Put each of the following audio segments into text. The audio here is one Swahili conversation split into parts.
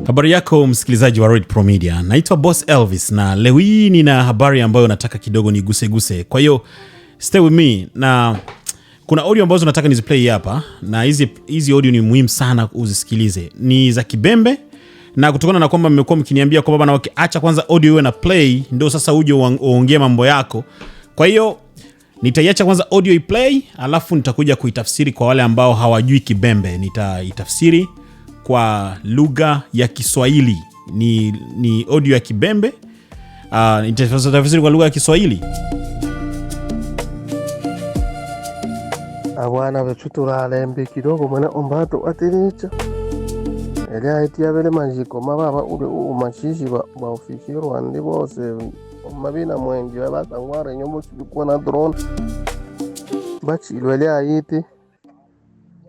Habari yako msikilizaji wa Red Pro Media. Naitwa Boss Elvis na leo hii nina habari ambayo nataka kidogo niguse. Kwa hiyo stay with me, na kuna audio ambazo nataka niziplay hapa, na hizi audio ni muhimu sana uzisikilize. Ni za Kibembe, na kutokana na kwamba mmekuwa mkiniambia kwamba bana acha kwanza audio iwe na play ndio sasa uje uongee mambo yako. Kwa hiyo nitaiacha kwanza audio iplay, alafu nitakuja kuitafsiri kwa wale ambao hawajui Kibembe. Nitaitafsiri kwa lugha ya Kiswahili. Ni audio ya Kibembe. Nitafsiri kwa lugha ya Kiswahili. Abana betu turalembe kidogo mwana ombato atiricha. Elia itia bele majiko mababa ule umashishi ba ofisiro Rwanda bose mabina mwengi basangwara nyomo kikuwa na drone. Bachi ilwelea yiti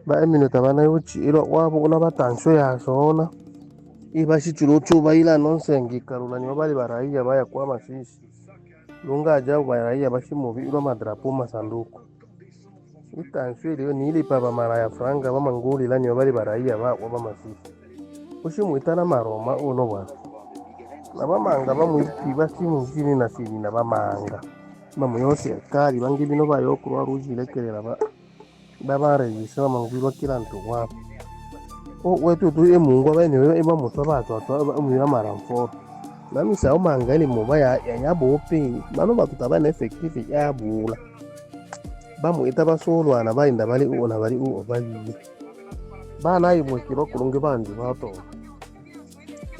ba minota bana yuchi ilo wabo una batansho yasona ibashi churuchu baila nonsengi karula ni bali baraia baya kwa mashishi lunga aja baraia bashi mubi ilo madrapo masanduku itansho ile ni ile papa mara ya franga ba mangoli la ni bali baraia ba kwa mashishi ushi muitana maroma uno bwana na bamanga bamuiti bashi mugini na siri na bamanga bamuyose kali bangi bino bayokuru aruji lekerera ba babare yisaba mangwiro kiranto wapo wetu tu emungu abene eba mutwa batwa umira maramfo nami sawo mangani muba ya yabope bano batutaba na effective yabula bamuita basolwana bayinda bali una bali obali bana yimwe kiro kulunge bandi bato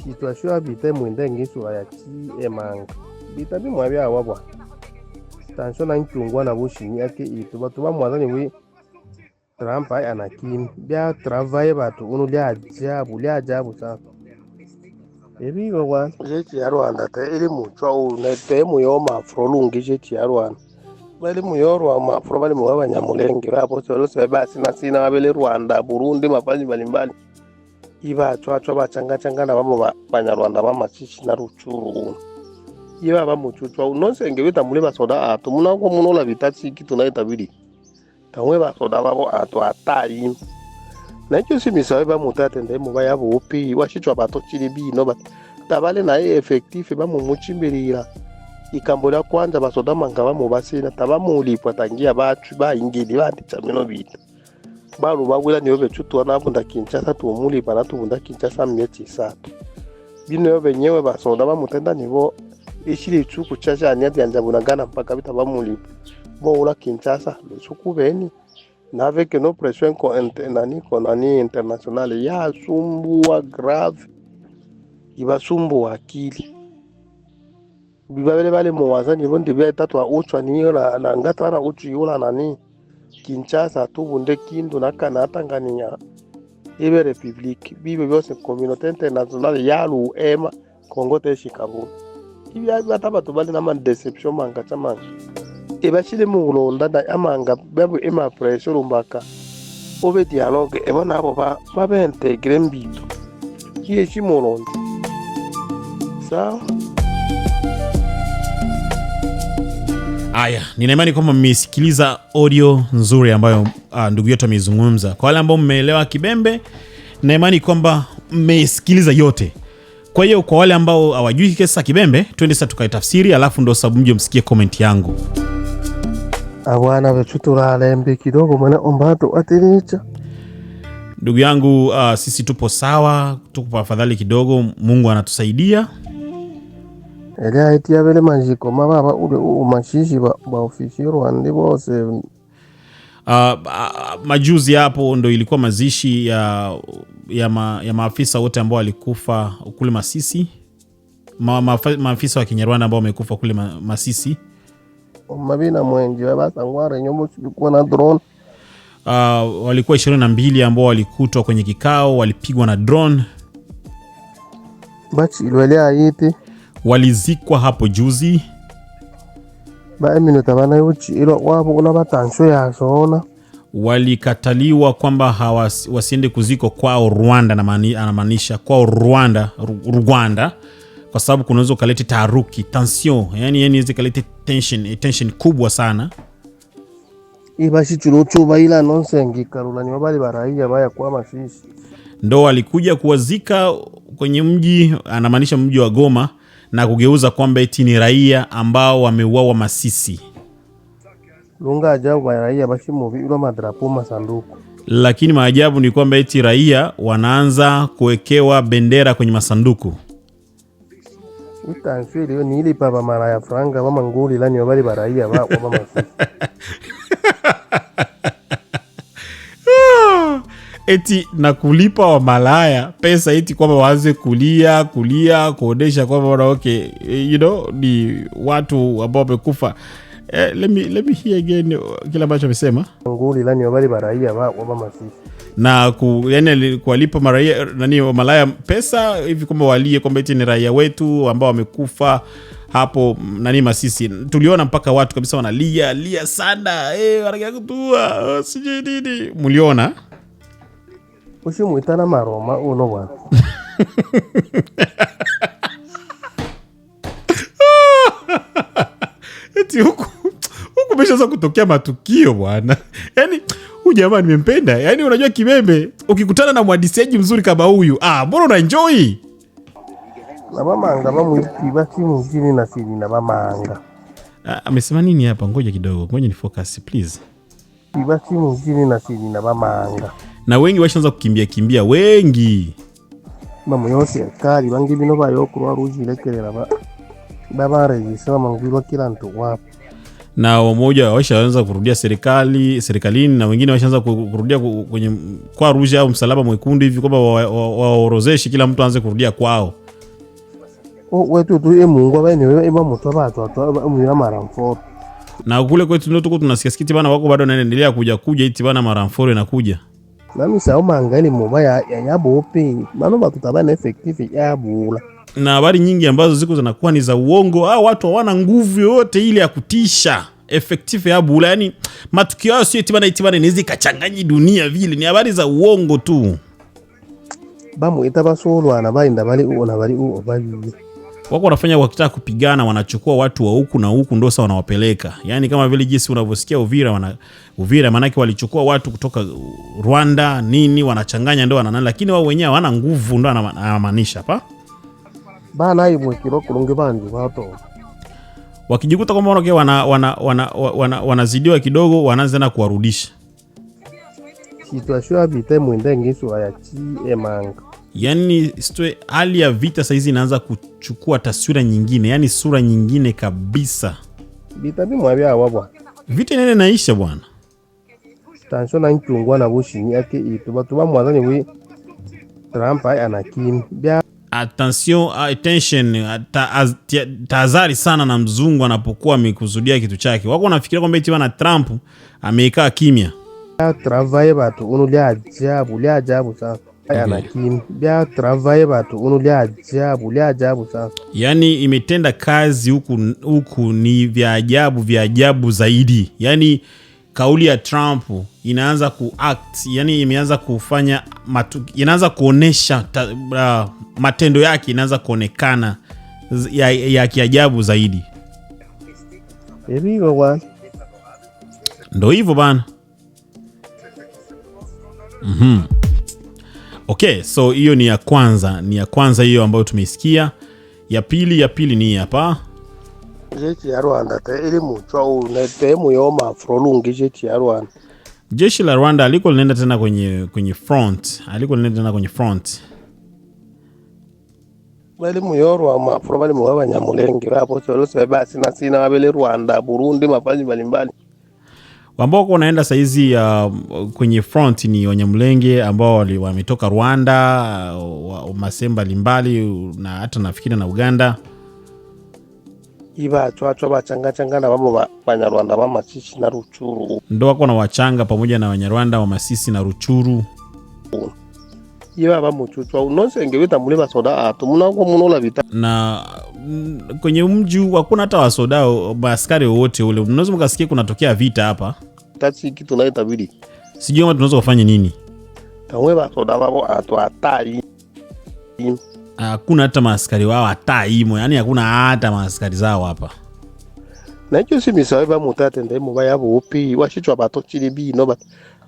situation abite mwende ngisura ya chi emanga bitabi mwabya wabwa tension na nchungwa na bushini yake itu batuba mwazani wi Trump anakim bia travail batu unu lia ajabu sana ebi wa jechi ya Rwanda te ili muchwa une te muyo mafro lungi jechi ya Rwanda bali muyo rwa mafro bali muwa banyamulenge bapo solo se basi na sina babele Rwanda Burundi mafanyi mbalimbali iba chwa bachanga na bamo banyarwanda bamachichi na ruchuru iba bamuchuchwa unonsenge bita mule basoda atu munako munola bitati kitu na itabidi tamwe basoda babo atu atali nakyo simisa ba mutatende mu bayabo upi washichwa bato chilibi no bat tabale na effectif ba mu muchimbirira ikambola kwanza basoda mangaba mu basina tabamulipwa tangia bacu ba ingidi bati chamino bita baru bagwila niyo bechutu anabunda Kinshasa tumulipa na tubunda Kinshasa myeti isatu bino yo benyewe basoda ba mutenda nibo ishiri chuku chacha anyati anjabunagana mpaka bitabamulipa bo ula Kinshasa besuku beni na avec nos pressions konani internationale ya sumbua grave ibasumbu akili bibabele bale muwazani bonde bya tatu uchwa niyo na ngatara uchu yola nani Kinshasa tubunde kindu na kana Tanganyika ibe republique bibe byose communauté internationale ya luema Kongo te Chicago ibya bataba tubali na man deception manga chamanga ebashile mu Rwanda da amanga babo ema pressure mbaka obe dialogue ebona abo ba integre mbito kiyeshi mu Rwanda sawa. Aya, nina imani kwamba mmesikiliza audio nzuri ambayo ndugu yetu amezungumza. Kwa wale ambao mmeelewa Kibembe, na imani kwamba mmesikiliza yote. Kwa hiyo kwa wale ambao hawajui kisa Kibembe, twende sasa tukaitafsiri, alafu ndo sababu mje msikie comment yangu. Abana betu turalembe kidogo mwana ombato atiricha. Ndugu yangu, sisi tupo sawa, tupo afadhali kidogo, Mungu anatusaidia. Elia itia bele majiko mababa ule umashishi ba ofisiro Rwanda bose majuzi hapo ndo ilikuwa mazishi ya maafisa wote ambao walikufa kule Masisi. Maafisa wa Kinyarwanda ambao wamekufa kule Masisi. Mabina mwengi basangwara nyomo kikuwa na drone. Walikuwa 22 ambao walikutwa kwenye kikao, walipigwa na drone. Bachi ilwelea yiti walizikwa hapo juzi. Ba minota bana yuchi ilo wabo una batansho yasona walikataliwa kwamba wasiende kuziko kwao Rwanda, na anamaanisha kwao Rwanda kwa sababu kunaweza kuleta taharuki, tension, yani hizi kuleta tension kubwa sana. Ibashi churuchu baila nonsengi karula ni bali baraia baya kwa mashishi ndo walikuja kuwazika kwenye mji, anamaanisha mji wa Goma, na kugeuza kwamba eti ni raia ambao wameuawa Masisi. Lunga ajabu ya raia bashi muvi ilo madrapo masanduku. Lakini maajabu ni kwamba eti raia wanaanza kuwekewa bendera kwenye masanduku. Utanswili yo ni ili papa mara ya franga wama nguli lani wabali baraia wama Masisi. Eti na kulipa wa malaya pesa eti kwamba waanze kulia kuonesha kwamba wana okay, ni watu ambao wamekufa. Let me hear again kila ambacho amesema. Nguli lani wabali baraia wama Masisi. Na yani kuwalipa maraia wa malaya pesa hivi kwamba walie kwamba eti ni raia wetu ambao wamekufa hapo Masisi. Tuliona mpaka watu kabisa wanalia sana, wanakia kutua, sijui nini. Muliona? Ushi muitana maroma uno bwana. Eti huku meshaanza kutokea matukio bwana. Yaani huyu jamaa nimempenda. Yaani unajua Kimembe, ukikutana na mwadisiaji mzuri kama huyu, mbona una enjoy? Na mamanga bamuipiba timu mjini na siri na mamanga. Amesema nini hapa? Ngoja kidogo. Ngoja ni focus please. Piba timu mjini na siri na mamanga. Na wengi washaanza kukimbia wengi. Mamu yose kali bangi bino bayokuru aruji lekelera baba registra mangiro kila mtu wapo. Na wamoja washaanza kurudia serikalini, na wengine washaanza kurudia kwenye kwa Ruja au Msalaba Mwekundu hivi kwamba waorozeshi kila mtu aanze kurudia kwao. Wetu tu Mungu bane wewe mtu watu mu maramforo. Na kule kwetu ndio tuko tunasikia sikiti bana wako bado wanaendelea kuja iti bana maramforo inakuja. Nami sao mangani mubaya ya nyabo ope. Mano batutabana effective ya bula. Na habari nyingi ambazo ziko zinakuwa ni za uongo. Watu hawana nguvu yote ile ya kutisha. Effective ya bula, yani matukio yao sio iti bana inaweza kachanganyi dunia vile. Ni habari za uongo tu. Bamu itabasolo anabainda bali bali. Wako wanafanya wakitaka kupigana, wanachukua watu wa huku na huku ndio sawa wanawapeleka. Yaani kama vile jinsi unavyosikia Uvira manake walichukua watu kutoka Rwanda nini wanachanganya ndio wanana, lakini wao wenyewe hawana nguvu ndio anamaanisha hapa. Bana hiyo kilo kulunge banji watu. Wakijikuta kwamba wanazidiwa kidogo wanaanza na kuwarudisha. Situation vita mwende ngisu ayachi emanga. Yaani hali ya vita saizi inaanza kuchukua taswira nyingine, yani sura nyingine kabisa. Vita bimwabia wabwa. Vita nene naisha bwana. Tension na nchungwa na bushi yake ituba mwazani wi Trump anakim. Attention, tahadhari sana na mzungu anapokuwa amekusudia kitu chake. Wako wanafikiria kwamba eti bana Trump ameikaa kimya. Travaye batu unulia ajabu sana. Anakim. Bia travaye batu unulia ajabu sana. Yani imetenda kazi huku ni vya ajabu zaidi. Yani kauli ya Trump inaanza kuact, yani imeanza kufanya inaanza kuonesha matendo yake, inaanza kuonekana ya kiajabu zaidi. Ndio hivyo bana. Okay, so hiyo ni ya kwanza hiyo ambayo tumeisikia. Ya pili ni hapa. Jeshi ya Rwanda ili mchwa unetemu yoma afrolungi jeshi ya Rwanda. Jeshi la Rwanda aliko linaenda tena kwenye front. Bali muyoro wa mafro bali muwa Nyamulenge hapo chorose basi na sina wabele Rwanda, Burundi, mafazi mbalimbali. Ambao wanaenda saizi kwenye front ni Wanyamulenge ambao wametoka Rwanda, masemba mbalimbali na hata nafikiri na Uganda. Iba chwa bachanga na bamo Banyarwanda ba Masisi na Ruchuru. Ndio wako na wachanga pamoja na Banyarwanda wa Masisi na Ruchuru. Iba bamo chwa unonsenge wita mule basoda atumuna ko munola vita. Na kwenye mji hakuna hata wasoda askari wote ule. Unaweza mkasikia kunatokea vita hapa. Tati kitu na itabidi. Sijui kama tunaweza kufanya nini. Kamwe basoda babo atwatai. Hakuna hata maaskari wao hata imo, yani hakuna hata maaskari zao hapa. Na hiyo si misawe ba mutate ndemo ba yabo upi washichwa bato chilibi no ba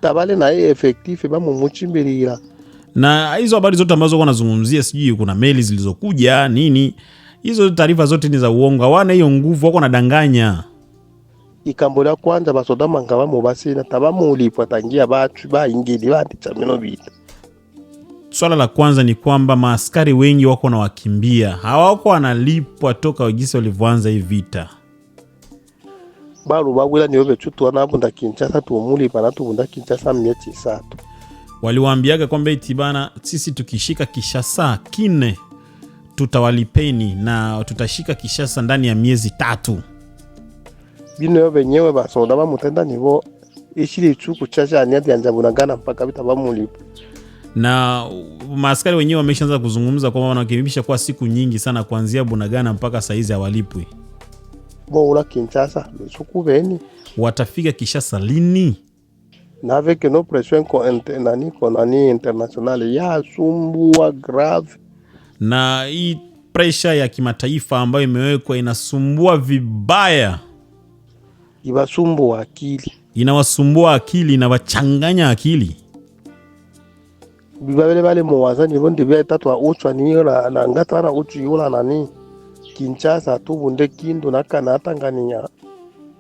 tabale na effective ba mumuchimbirira. Na hizo habari zote ambazo wanazungumzia, sijui kuna meli zilizokuja nini, hizo taarifa zote ni za uongo. Hawana hiyo nguvu, wako nadanganya. Ikambo la kwanza basoda mangaba mu basina tabamulipwa tangia bacu baingili bandica mino bita. Swala la kwanza ni kwamba maaskari wengi wako na wakimbia, hawako wanalipwa toka wagisi walivyoanza hii vita. Baru bagwira niyo bechutu wanabunda Kinshasa tumulipa na tubunda Kinshasa miezi 3. Waliwaambiaga kwamba eti bana, sisi tukishika Kinshasa kine tutawalipeni na tutashika Kinshasa ndani ya miezi 3. Bino yo benyewe basoda bamutenda nibo ishiri chuku chacha anyati anjabunagana mpaka bitabamulipa. Na maaskari wenyewe wameshaanza kuzungumza kwamba wanakimbisha kwa siku nyingi sana kuanzia Bunagana mpaka saizi hawalipwi. Bo ula Kinshasa lusuku beni watafika Kinshasa lini? Na avec nos pressions internationale ya sumbua grave. Na hii pressure ya kimataifa ambayo imewekwa inasumbua vibaya. Ibasumbua akili. Inawasumbua akili, inawachanganya akili. Bibabele bale muwaza nibondi beta twa uchwa niyola na ngatara uchu yola nani Kinshasa tubunde Kindu na kana Tanganyika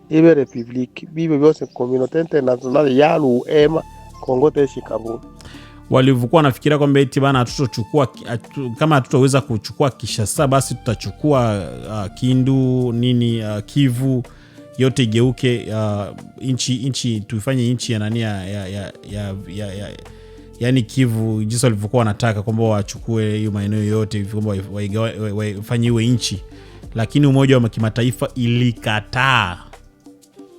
ibe republique bibe byose communauté internationale ya Luema Kongo teshikabu. Walivyokuwa nafikiria kwamba eti bana hatutochukua, kama hatutoweza kuchukua Kinshasa basi tutachukua Kindu nini, Kivu yote igeuke inchi tuifanye inchi ya nani yani Kivu, jinsi walivyokuwa wanataka kwamba wachukue hiyo maeneo yote kwamba wafanye iwe inchi, lakini umoja wa kimataifa ilikataa.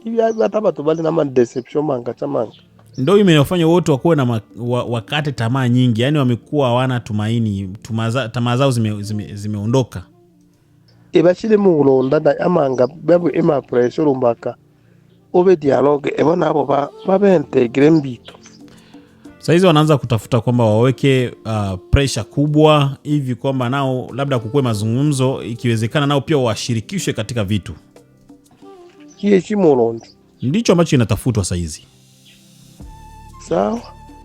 Hivi hata watu bali na deception manga chamanga. Ndio imewafanya wote wakuwe na wakate tamaa nyingi, yani wamekuwa hawana tumaini, tamaa zao zimeondoka. Ibashile mu Rwanda da amanga babu ema pressure mbaka obe dialogue ebona abo babe integre mbito. Sasa hizi wanaanza kutafuta kwamba waweke pressure kubwa hivi kwamba nao labda kukue mazungumzo, ikiwezekana nao pia washirikishwe katika vitu. Kie chimolondo. Ndicho ambacho inatafutwa sasa hizi. Sawa.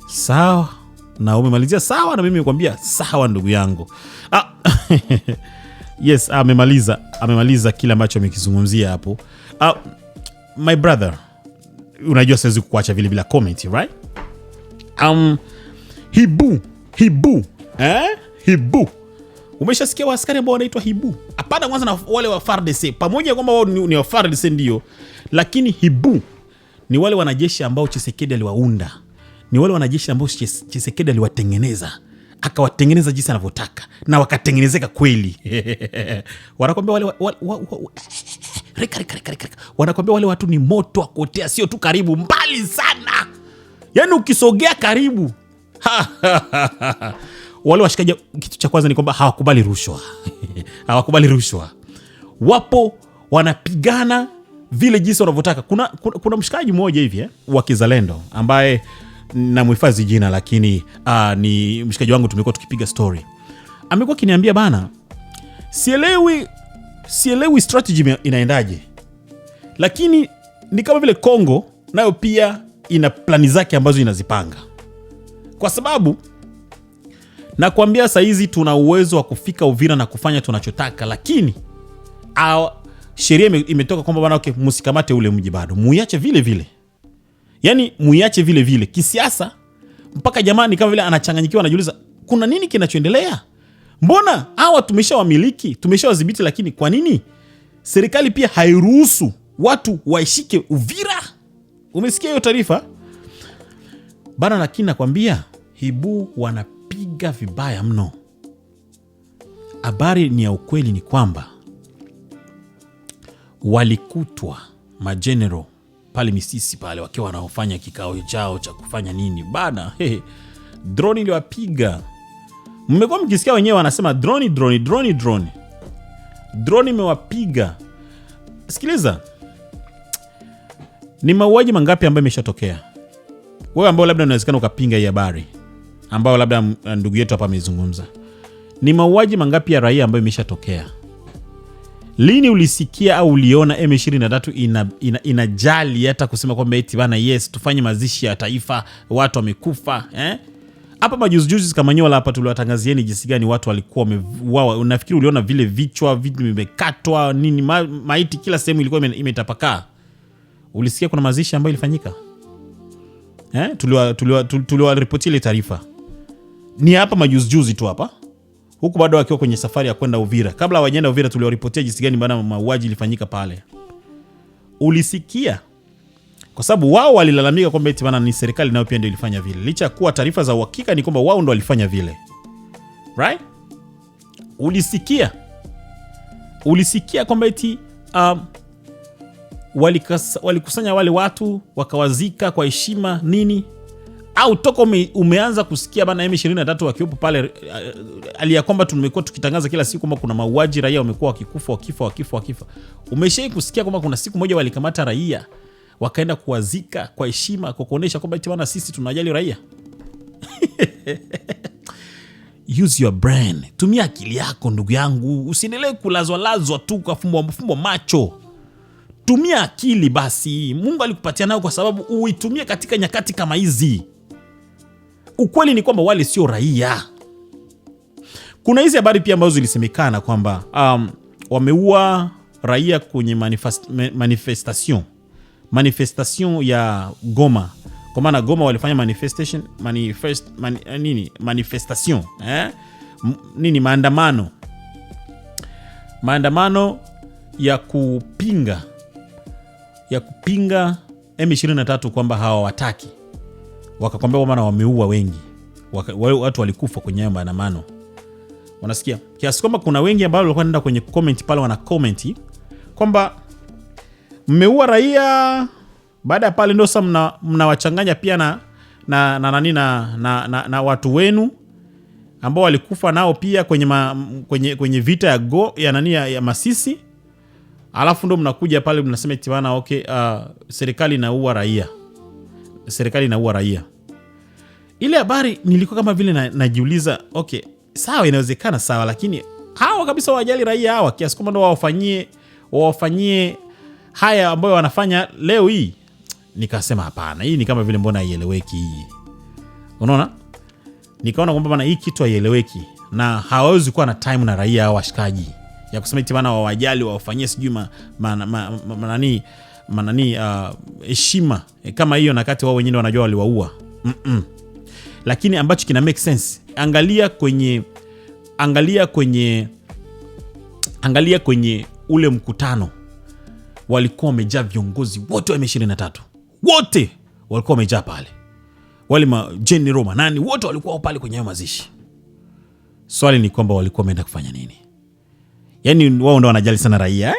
Sawa. Na umemalizia sawa na mimi nikwambia sawa ndugu yangu. Yes, amemaliza kile ambacho amekizungumzia hapo. My brother, unajua siwezi kukuacha vile bila comment, right? Hibu. Umeshasikia waaskari ambao wanaitwa Hibu? Hapana, kwanza na wale wa FARDC. Pamoja kwamba wao ni wa FARDC ndio, lakini Hibu ni wale wanajeshi ambao Tshisekedi aliwaunda. Ni wale wanajeshi ambao Tshisekedi aliwatengeneza. Akawatengeneza jinsi anavyotaka na wakatengenezeka kweli. Wanakuambia wale wanakuambia wale watu ni moto wa kuotea, sio tu karibu, mbali sana. Yaani ukisogea karibu. Wale washikaji, kitu cha kwanza ni kwamba hawakubali rushwa. Hawakubali rushwa. Wapo wanapigana vile jinsi wanavyotaka. Kuna mshikaji mmoja hivi wa kizalendo ambaye na mhifadhi jina, lakini ni mshikaji wangu, tumekuwa tukipiga story. Amekuwa kiniambia bana, sielewi strategy inaendaje. Lakini ni kama vile Kongo nayo pia ina plani zake ambazo inazipanga. Kwa sababu nakwambia saa hizi tuna uwezo wa kufika Uvira na kufanya tunachotaka, lakini sheria imetoka kwamba bana, okay, msikamate ule mji bado. Muiache vile vile. Yaani muiache vile vile kisiasa, mpaka jamani kama vile anachanganyikiwa, anajiuliza kuna nini kinachoendelea? Mbona hawa tumeshawamiliki, tumeshawadhibiti, lakini kwa nini serikali pia hairuhusu watu waishike Uvira? Umesikia hiyo taarifa? Bana, lakini nakwambia Hibu wanapiga vibaya mno. Habari ni ya ukweli ni kwamba walikutwa mageneral pale Misisi pale wakiwa wanaofanya kikao chao cha kufanya nini bana. Drone iliwapiga. Mmekuwa mkisikia wenyewe wanasema drone. Drone imewapiga. Sikiliza, ni mauaji mangapi ambayo imeshatokea? Wewe ambao labda unawezekana ukapinga hii habari ambao labda ndugu yetu hapa amezungumza, ni mauaji mangapi ya raia ambayo imeshatokea? Lini ulisikia au uliona M23 inajali hata kusema kwamba eti bana, yes tufanye mazishi ya taifa, watu wamekufa, hapa majuzi Kamanyola hapa tuliwatangazieni jinsi gani watu walikuwa wameuawa. Unafikiri uliona vile vichwa vitu vimekatwa nini, maiti kila sehemu ilikuwa imetapakaa. Ulisikia kuna mazishi ambayo ilifanyika? Tuliwaripoti ile taarifa. Ni hapa majuzi tu hapa. Huku bado wakiwa kwenye safari ya kwenda Uvira. Kabla hawajaenda Uvira tuliwaripotia jinsi gani bana mauaji ilifanyika pale. Ulisikia? Kwa sababu wao walilalamika kwamba eti bana ni serikali nayo pia ndio ilifanya vile. Licha kuwa taarifa za uhakika ni kwamba wao ndio walifanya vile. Right? Ulisikia kwamba eti walikusanya wale watu wakawazika kwa heshima nini? Au toko umeanza kusikia bana M23 wakiwepo pale, aliya kwamba tumekuwa tukitangaza kila siku kwamba kuna mauaji, raia wamekuwa wakifa. Umeshai kusikia kwamba kuna siku moja walikamata raia wakaenda kuwazika kwa heshima, kwa kuonesha kwamba eti bana sisi tunajali raia? Use your brain. Tumia akili yako ndugu yangu, usiendelee kulazwa tu kwa fumbo macho. Tumia akili basi. Mungu alikupatia nayo kwa sababu uitumie katika nyakati kama hizi. Ukweli ni kwamba wale sio raia. Kuna hizi habari pia ambazo zilisemekana kwamba wameua raia kwenye manifestation ya Goma. Kwa maana Goma walifanya manifestation maandamano ya kupinga M23 kwamba hawawataki. Wakakwambia kwamba wameua wengi. Watu walikufa kwenye hayo maandamano. Unasikia? Kiasi kwamba kuna wengi ambao walikuwa wanaenda kwenye comment pale wana comment kwamba mmeua raia, baada ya pale ndio sasa mnawachanganya pia na watu wenu ambao walikufa nao pia kwenye vita ya Masisi. Alafu ndo mnakuja pale mnasema eti bana okay, serikali inaua raia. Ile habari nilikuwa kama vile najiuliza, okay, sawa, inawezekana sawa, lakini hawa kabisa wajali raia hawa kiasi kwamba ndo wawafanyie haya ambayo wanafanya leo hii. Nikasema hapana, hii ni kama vile mbona haieleweki hii. Unaona? Nikaona kwamba bana hii kitu haieleweki na hawawezi kuwa na time na raia hawa washikaji ya kusema eti bana wawajali wawafanyie sijui heshima kama hiyo, na kati wao wenyewe wanajua waliwaua. Lakini ambacho kina make sense, angalia kwenye ule mkutano walikuwa wamejaa viongozi wote wa M23. Wote walikuwa wamejaa pale. Wale general manani wote walikuwa pale kwenye mazishi. Swali ni kwamba walikuwa wameenda kufanya nini? Yaani wao ndio wanajali sana raia.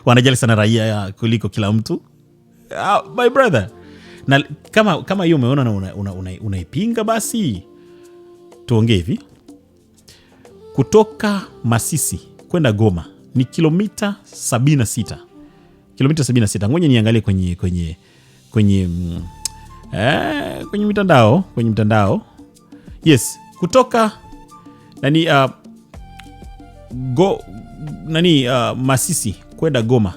Wanajali sana raia kuliko kila mtu. My brother. Na kama hiyo umeona na unaipinga basi tuongee hivi. Kutoka Masisi kwenda Goma ni kilomita 76. Kilomita 76. Ngoja niangalie kwenye mitandao. Yes, kutoka Masisi kwenda Goma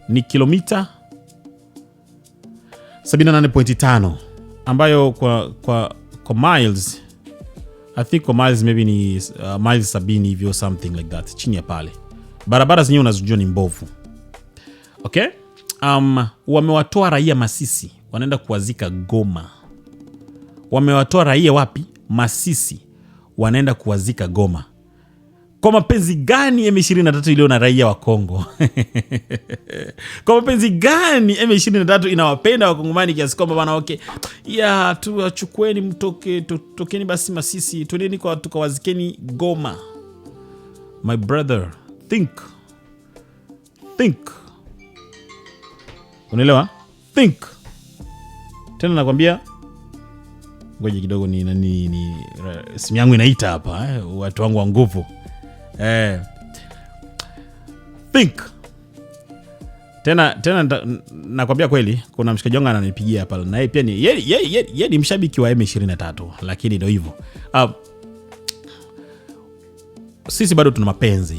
ni kilomita 78.5, ambayo kwa miles, I think kwa miles maybe ni miles 70 hivyo, something like that. Chini ya pale barabara zenyewe unazojua ni mbovu. Okay? Wamewatoa raia Masisi, wanaenda kuwazika Goma. Wamewatoa raia wapi? Masisi, wanaenda kuwazika Goma. Kwa mapenzi gani M23 ilio na raia wa Kongo? Kwa mapenzi gani M23 inawapenda Wakongomani kiasi kwamba bana okay, ya tuwachukueni tokeni basi Masisi, twendeni tukawazikeni Goma. My brother, think. Unaelewa? Think. Tena nakwambia, ngoja kidogo ni simu yangu inaita hapa, watu wangu wa nguvu. Think. Tena nakwambia kweli, kuna mshikaji wangu ananipigia hapa na yeye pia ni yeye ni mshabiki wa M23, lakini ndio hivyo. Sisi bado tuna mapenzi.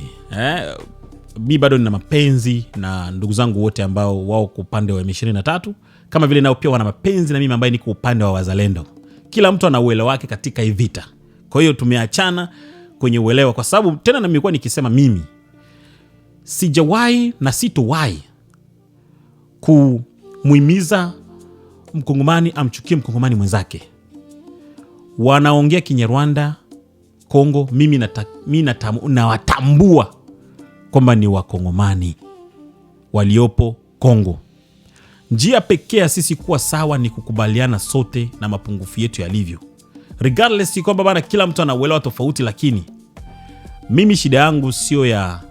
Mimi bado nina mapenzi na ndugu zangu wote ambao wao kwa upande wa M23, kama vile nao pia wana mapenzi na mimi ambaye niko upande wa wazalendo. kila mtu ana uelewa wake katika hii vita. Kwa hiyo tumeachana kwenye uelewa, kwa sababu tena na nimekuwa nikisema mimi sijawahi na sitowahi kumuhimiza Mkongomani amchukie Mkongomani mwenzake. Wanaongea Kinyarwanda Kongo, mimi nawatambua kwamba ni Wakongomani waliopo Kongo. Njia pekee sisi kuwa sawa ni kukubaliana sote na mapungufu yetu yalivyo. Regardless kwamba bana kila mtu anauelewa tofauti, lakini mimi shida yangu sio ya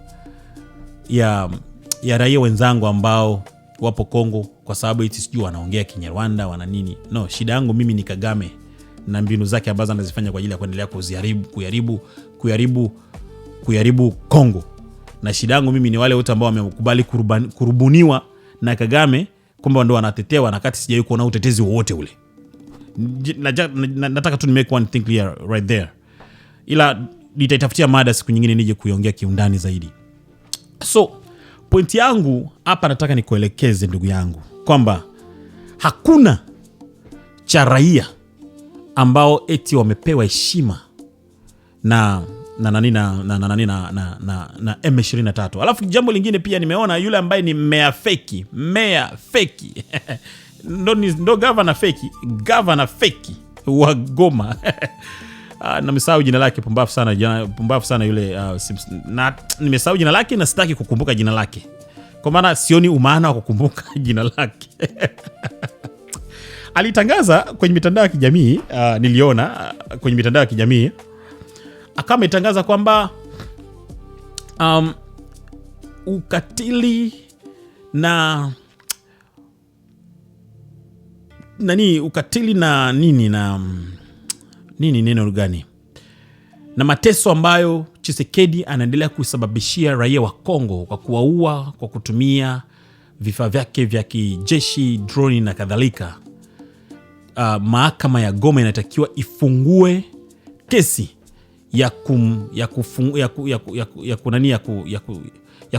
raia wenzangu ambao wapo Kongo kwa sababu eti sijui wanaongea Kinyarwanda wana nini. No, shida yangu mimi ni Kagame na mbinu zake ambazo anazifanya kwa ajili ya kuendelea kuyaribu Kongo. Na shida yangu mimi ni wale wote ambao wamekubali kurubuniwa na Kagame kwamba ndo wanatetea, wakati sijawahi kuona utetezi wowote ule. Nataka tu make one thing clear right there. Ila nitaitafutia mada siku nyingine nije kuiongea kiundani zaidi. So point yangu hapa nataka nikuelekeze ndugu yangu kwamba hakuna cha raia ambao eti wamepewa heshima na M23. Alafu jambo lingine pia nimeona yule ambaye ni meya feki ndo governor feki wa Goma na nimesahau jina lake, pumbavu sana yule na nimesahau jina lake na sitaki kukumbuka jina lake kwa maana sioni umaana wa kukumbuka jina lake. Alitangaza kwenye mitandao ya kijamii, niliona kwenye mitandao ya kijamii akawa ametangaza kwamba ukatili na neno gani na mateso ambayo Tshisekedi anaendelea kusababishia raia wa Kongo kwa kuwaua kwa kutumia vifaa vyake vya kijeshi, droni na kadhalika. Mahakama ya Goma inatakiwa ifungue kesi ya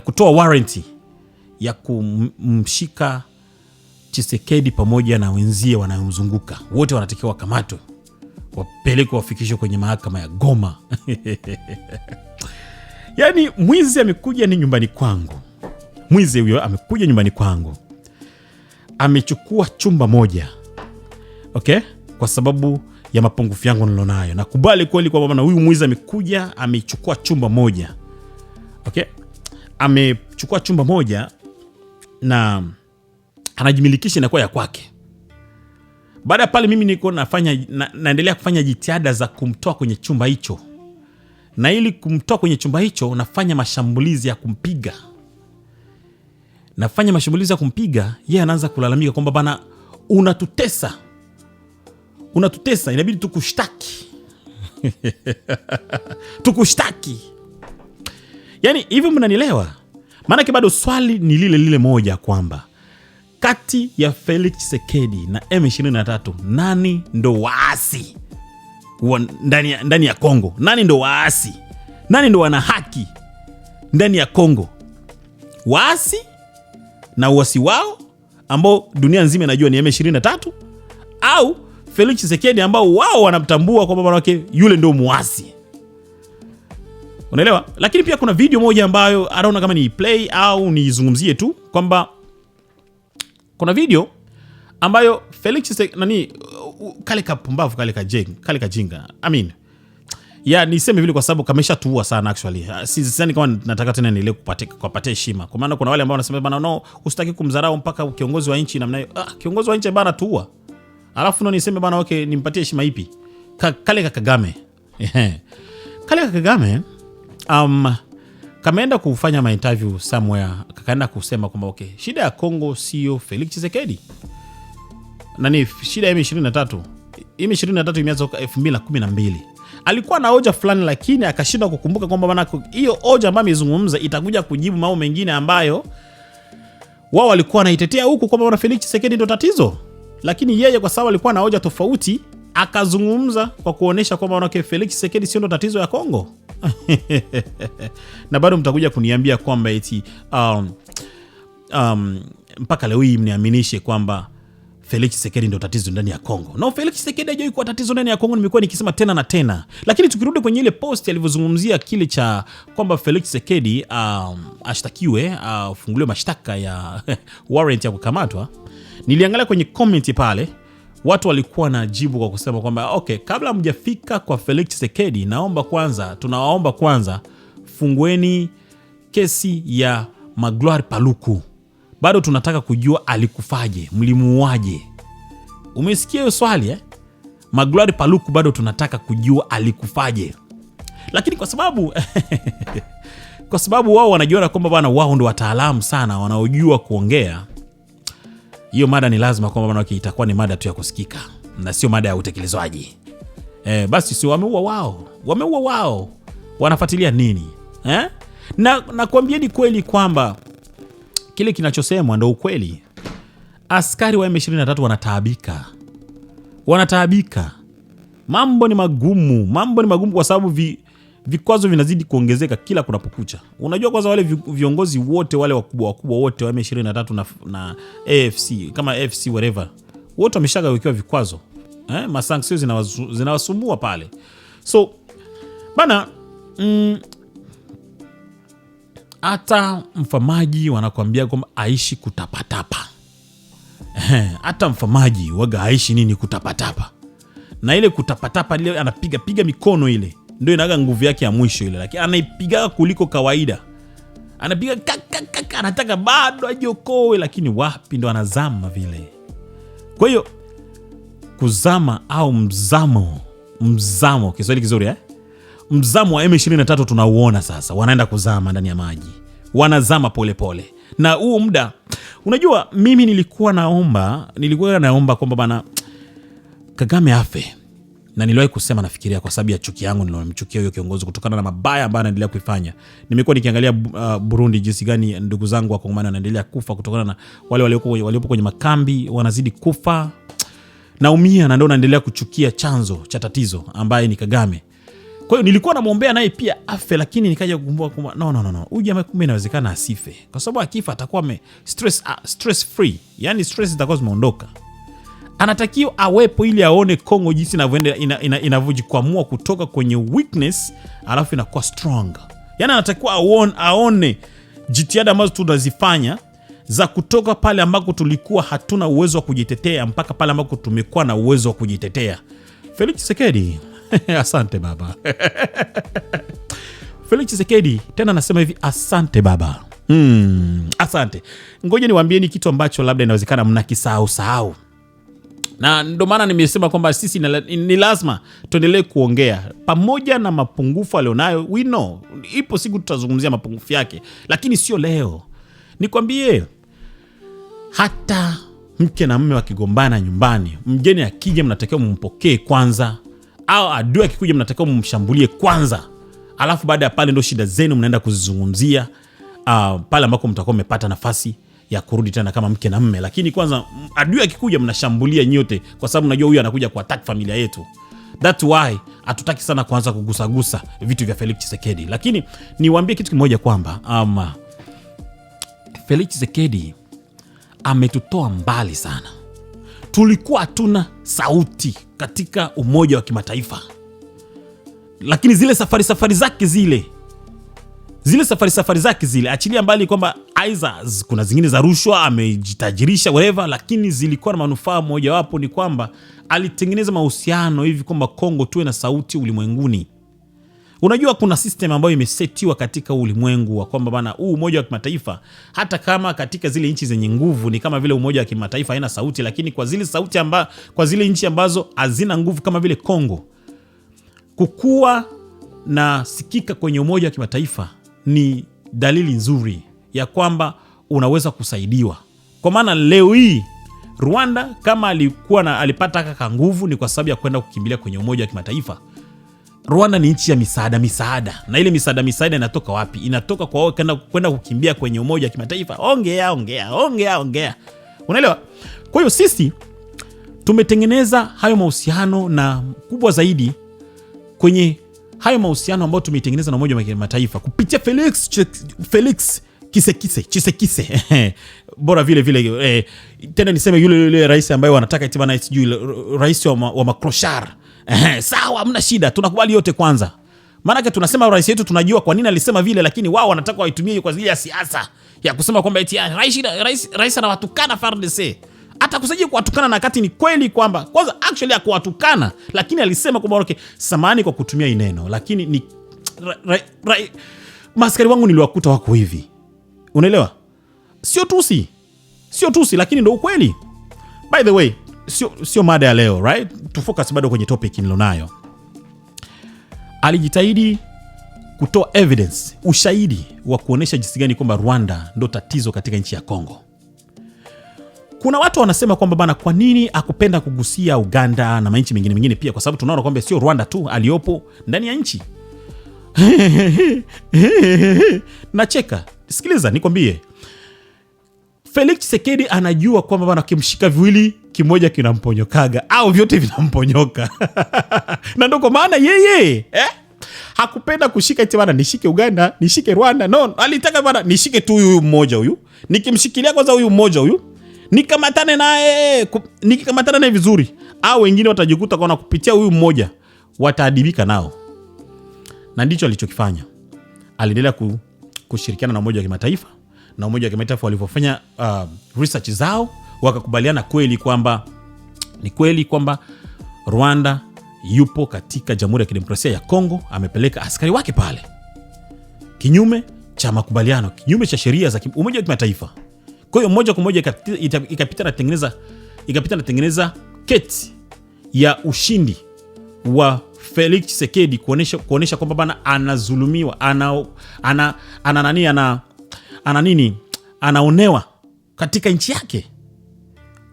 kutoa warranty ya kumshika Tshisekedi pamoja na wenzie wanayomzunguka. Wote wanatakiwa wakamatwe, wapelekwe, wafikishwe kwenye mahakama ya Goma. Yaani mwizi amekuja ni nyumbani kwangu. Mwizi huyo amekuja nyumbani kwangu. Amechukua chumba moja. Okay? Kwa sababu ya mapungufu yangu nilonayo. Nakubali kweli kwamba huyu mwizi amekuja amechukua chumba moja. Okay? Amechukua chumba moja na anajimilikisha inakuwa ya kwake. Baada ya pale mimi niko naendelea kufanya jitihada za kumtoa kwenye chumba hicho. Na ili kumtoa kwenye chumba hicho nafanya mashambulizi ya kumpiga. Yeye anaanza kulalamika kwamba bana unatutesa, inabidi tukushtaki. Tukushtaki. Yaani hivi mnanielewa? Maana bado swali ni lile moja kwamba kati ya Felix Tshisekedi na M23 nani ndo waasi ndani ya Kongo? Nani ndo waasi? Nani ndo wana haki ndani ya Kongo? Waasi na uasi wao ambao dunia nzima inajua ni M23, au Felix Tshisekedi ambao wao wanamtambua kwamba bwana wake yule ndo muasi? Unaelewa? Lakini pia kuna video moja ambayo I don't know kama ni play au nizungumzie tu kwamba kuna video ambayo Felix Tshisekedi kale kapumbavu kale kajinga. Niseme vile kwa sababu kameshatuua sana actually. Sisi kama nataka tena niendelee kupatia heshima. Kwa maana kuna wale ambao wanasema bana no, usitaki kumdharau mpaka kiongozi wa nchi namna hiyo. Kiongozi wa nchi bana tuua. Alafu niseme bana okay, nimpatie heshima ipi? Kale Kagame. Kale Kagame kameenda kufanya ma interview somewhere, kakaenda kusema kwamba okay, shida ya Kongo sio Felix Tshisekedi. Shida ya M23. M23 imeanza 2012. Alikuwa na hoja fulani lakini akashindwa kukumbuka kwamba bana hiyo hoja ambayo amezungumza itakuja kujibu mambo mengine ambayo wao walikuwa wanaitetea huku kwamba bana Felix Tshisekedi ndio tatizo. Lakini yeye kwa sababu alikuwa na hoja tofauti akazungumza kwa kuonesha kwamba bana Felix Tshisekedi sio ndo tatizo ya Kongo. Na bado mtakuja kuniambia kwamba eti mpaka leo hii mniaminishe kwamba Felix Tshisekedi ndio tatizo ndani ya Kongo. No, Felix Tshisekedi hajawahi kuwa tatizo ndani ya Kongo, nimekuwa nikisema tena na tena. Lakini tukirudi kwenye ile post alivyozungumzia kile cha kwamba Felix Tshisekedi ashtakiwe, afunguliwe mashtaka ya warrant ya kukamatwa, niliangalia kwenye comment pale, watu walikuwa na jibu kwa kusema kwamba okay, kabla mjafika kwa Felix Tshisekedi, tunawaomba kwanza fungueni kesi ya Magloire Paluku. Bado tunataka kujua alikufaje, mlimuaje. Umesikia hiyo swali Magloire Paluku bado tunataka kujua alikufaje. Lakini kwa sababu wao wanajiona kwamba bwana wao ndio wataalamu sana wanaojua kuongea, hiyo mada ni lazima kwamba bwana itakuwa ni mada tu ya kusikika na sio mada ya utekelezwaji. Basi si wameua wao. Wanafuatilia nini? Na kuambieni kweli kwamba kile kinachosemwa ndio ukweli. Askari wa M23 wanataabika. Mambo ni magumu kwa sababu vikwazo vinazidi kuongezeka kila kunapokucha. Unajua kwanza wale viongozi wote wale wakubwa wote wa M23 na AFC, kama AFC whatever, wote wameshagawekewa vikwazo. Masanksio zinawasumbua pale. So bana, hata mfamaji wanakuambia kwamba aishi kutapatapa. Hata mfamaji waga aishi nini kutapatapa. Na ile kutapatapa ile anapiga mikono ile ndio inaga nguvu yake ya mwisho ile, lakini anaipiga kuliko kawaida. Anapiga kaka anataka bado ajiokoe, lakini wapi, ndo anazama vile. Kwa hiyo kuzama au mzamo Kiswahili kizuri mzamo wa M23 tunauona sasa, wanaenda kuzama ndani ya maji, wanazama pole. Na huo muda, unajua mimi nilikuwa naomba kwamba bana Kagame afe, na niliwahi kusema nafikiria kwa sababu ya chuki yangu nilomchukia huyo kiongozi kutokana na mabaya ambayo anaendelea kuifanya. Nimekuwa nikiangalia Burundi jinsi gani ndugu zangu wa Kongomani wanaendelea kufa kutokana na wale waliopo kwenye makambi wanazidi kufa. Naumia na ndio naendelea kuchukia chanzo cha tatizo ambaye ni Kagame. Kwa hiyo nilikuwa namuombea naye pia afe, lakini nikaja kukumbuka kwamba no. Huyu jamaa kumbe inawezekana asife. Kwa sababu akifa atakuwa stress free. Yaani stress zitakuwa zimeondoka. Anatakiwa awepo ili aone Kongo jinsi inavyojikwamua kutoka kwenye weakness alafu inakuwa strong. Yaani anatakiwa aone jitihada ambazo tunazifanya za kutoka pale ambako tulikuwa hatuna uwezo wa kujitetea mpaka pale ambako tumekuwa na uwezo wa kujitetea. Felix Tshisekedi asante baba. Felix Tshisekedi tena nasema hivi, asante baba. Asante. Ngoja niwaambieni kitu ambacho labda inawezekana mnakisahau. Na ndio maana nimesema kwamba sisi ni lazima tuendelee kuongea pamoja na mapungufu alionayo. We know ipo siku tutazungumzia mapungufu yake, lakini sio leo. Nikwambie, hata mke na mume wakigombana nyumbani, mgeni akija mnatakiwa mumpokee kwanza, au adui akikuja mnatakiwa mumshambulie kwanza, alafu baada ya pale ndio shida zenu mnaenda kuzizungumzia pale ambako mtakuwa mmepata nafasi ya kurudi tena kama mke na mume. Lakini kwanza adui akikuja mnashambulia nyote, kwa sababu unajua huyu anakuja kuattack familia yetu. That's why hatutaki sana kuanza kugusagusa vitu vya Felix Tshisekedi. Lakini niwaambie kitu kimoja kwamba Felix Tshisekedi ametutoa mbali sana. Tulikuwa hatuna sauti katika umoja wa kimataifa, lakini zile safari zake zile achilia mbali kwamba aiza kuna zingine za rushwa amejitajirisha whatever, lakini zilikuwa na manufaa. Moja wapo ni kwamba alitengeneza mahusiano hivi kwamba Kongo tuwe na sauti ulimwenguni. Unajua kuna system ambayo imesetiwa katika ulimwengu wa kwamba bana huu umoja wa kimataifa, hata kama katika zile nchi zenye nguvu ni kama vile umoja wa kimataifa haina sauti, lakini kwa zile nchi ambazo hazina nguvu kama vile Kongo, kukua na sikika kwenye umoja wa kimataifa ni dalili nzuri ya kwamba unaweza kusaidiwa. Kwa maana leo hii Rwanda kama alipata kaka nguvu ni kwa sababu ya kwenda kukimbilia kwenye umoja wa kimataifa. Rwanda ni nchi ya misaada, na ile misaada inatoka wapi? Inatoka kwa kwenda kukimbia kwenye umoja wa kimataifa. Ongea. Unaelewa? Kwa hiyo sisi tumetengeneza hayo mahusiano, na kubwa zaidi kwenye hayo mahusiano ambayo tumeitengeneza na umoja wa kimataifa kupitia Felix Chisekise bora vile tena niseme yule rais ambaye wanataka eti bana sijui rais wa makroshar. Sawa, hamna shida, tunakubali yote kwanza. Maana yake tunasema rais yetu tunajua kwa nini alisema vile, lakini wao wanataka waitumie kwa ajili ya siasa ya kusema kwamba eti rais anawatukana FARDC. Hata kusaje kuwatukana na kati ni kweli kwamba kwanza actually hakuwatukana, lakini alisema kwamba okay, samahani kwa kutumia hii neno, lakini ni maskari wangu niliwakuta wako hivi. Unaelewa? Sio tusi, lakini ndio ukweli. By the way, sio mada ya leo, right? Tufocus bado kwenye topic nilonayo. Alijitahidi kutoa evidence, ushahidi wa kuonesha jinsi gani kwamba Rwanda ndo tatizo katika nchi ya Kongo. Kuna watu wanasema kwamba bana, kwa nini akupenda kugusia Uganda na manchi mengine pia, kwa sababu tunaona kwamba sio Rwanda tu aliopo ndani ya nchi. Nacheka. Sikiliza nikwambie. Felix Tshisekedi anajua kwamba bana, kimshika viwili kimoja kinamponyokaga au vyote vinamponyoka. Na ndio kwa maana yeye hakupenda kushika eti bana nishike Uganda, nishike Rwanda. No, alitaka bana nishike tu huyu mmoja huyu. Nikimshikilia kwanza huyu mmoja huyu, nikamatane naye vizuri, au wengine watajikuta kwa kupitia huyu mmoja wataadibika nao. Na ndicho alichokifanya. Aliendelea kushirikiana na Umoja wa Kimataifa, na Umoja wa Kimataifa walivyofanya research zao wakakubaliana ni kweli kwamba Rwanda yupo katika Jamhuri ya Kidemokrasia ya Kongo, amepeleka askari wake pale kinyume cha makubaliano, kinyume cha sheria za Umoja wa Kimataifa. Kwa hiyo moja kwa moja ikapita na tengeneza keti ya ushindi wa Felix Tshisekedi kuonesha kwamba bana anazulumiwa, anaonewa katika nchi yake.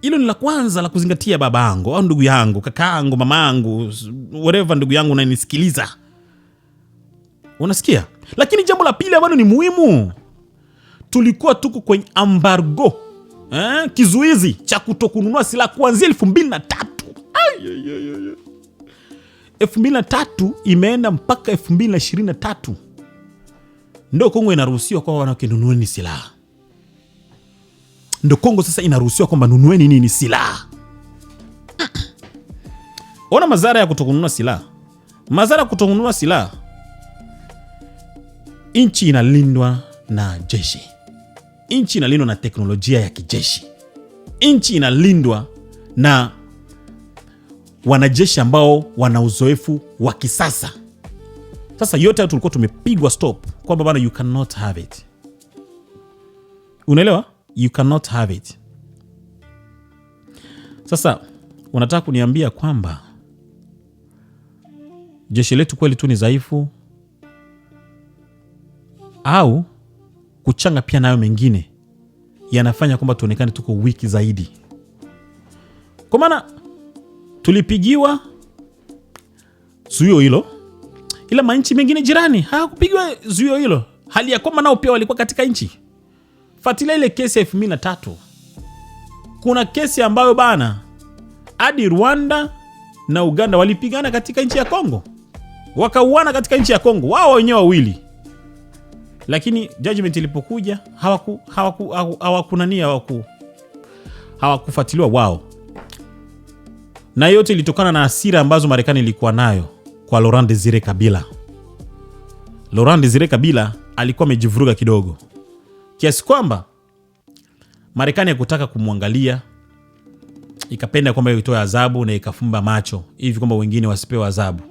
Hilo ni la kwanza la kuzingatia, babangu au ndugu yangu, kakaangu, mamangu, whatever, ndugu yangu unanisikiliza. Unasikia? Lakini jambo la pili ambalo ni muhimu, tulikuwa tuko kwenye embargo, kizuizi cha kutokununua silaha kuanzia 2003. 2003 imeenda mpaka 2023. Ndio Kongo inaruhusiwa kwa wanawake nunueni silaha. Ndio Kongo sasa inaruhusiwa kwamba nunueni nini silaha. Ona madhara ya kutokununua silaha. Madhara ya kutokununua silaha. Nchi inalindwa na jeshi. Nchi inalindwa na teknolojia ya kijeshi. Nchi inalindwa na wanajeshi ambao wana uzoefu wa kisasa. Sasa yote tulikuwa tumepigwa stop kwamba bana, you cannot have it. Unaelewa? You cannot have it. Sasa unataka kuniambia kwamba jeshi letu kweli tu ni dhaifu, au kuchanga pia nayo mengine yanafanya kwamba tuonekane tuko wiki zaidi? Kwa maana tulipigiwa zuio hilo, ila manchi mengine jirani hawakupigiwa zuio hilo, hali ya kwamba nao pia walikuwa katika nchi. Fuatilia ile kesi ya 2003. Kuna kesi ambayo bana hadi Rwanda na Uganda walipigana katika nchi ya Kongo, wakauana katika nchi ya Kongo wao wenyewe wawili, lakini judgment ilipokuja hawakufuatiliwa wao. Na yote ilitokana na hasira ambazo Marekani ilikuwa nayo kwa Laurent Desire Kabila. Laurent Desire Kabila alikuwa amejivuruga kidogo, kiasi kwamba Marekani hakutaka kumwangalia, ikapenda kwamba itoe adhabu na ikafumba macho hivi kwamba wengine wasipewe adhabu,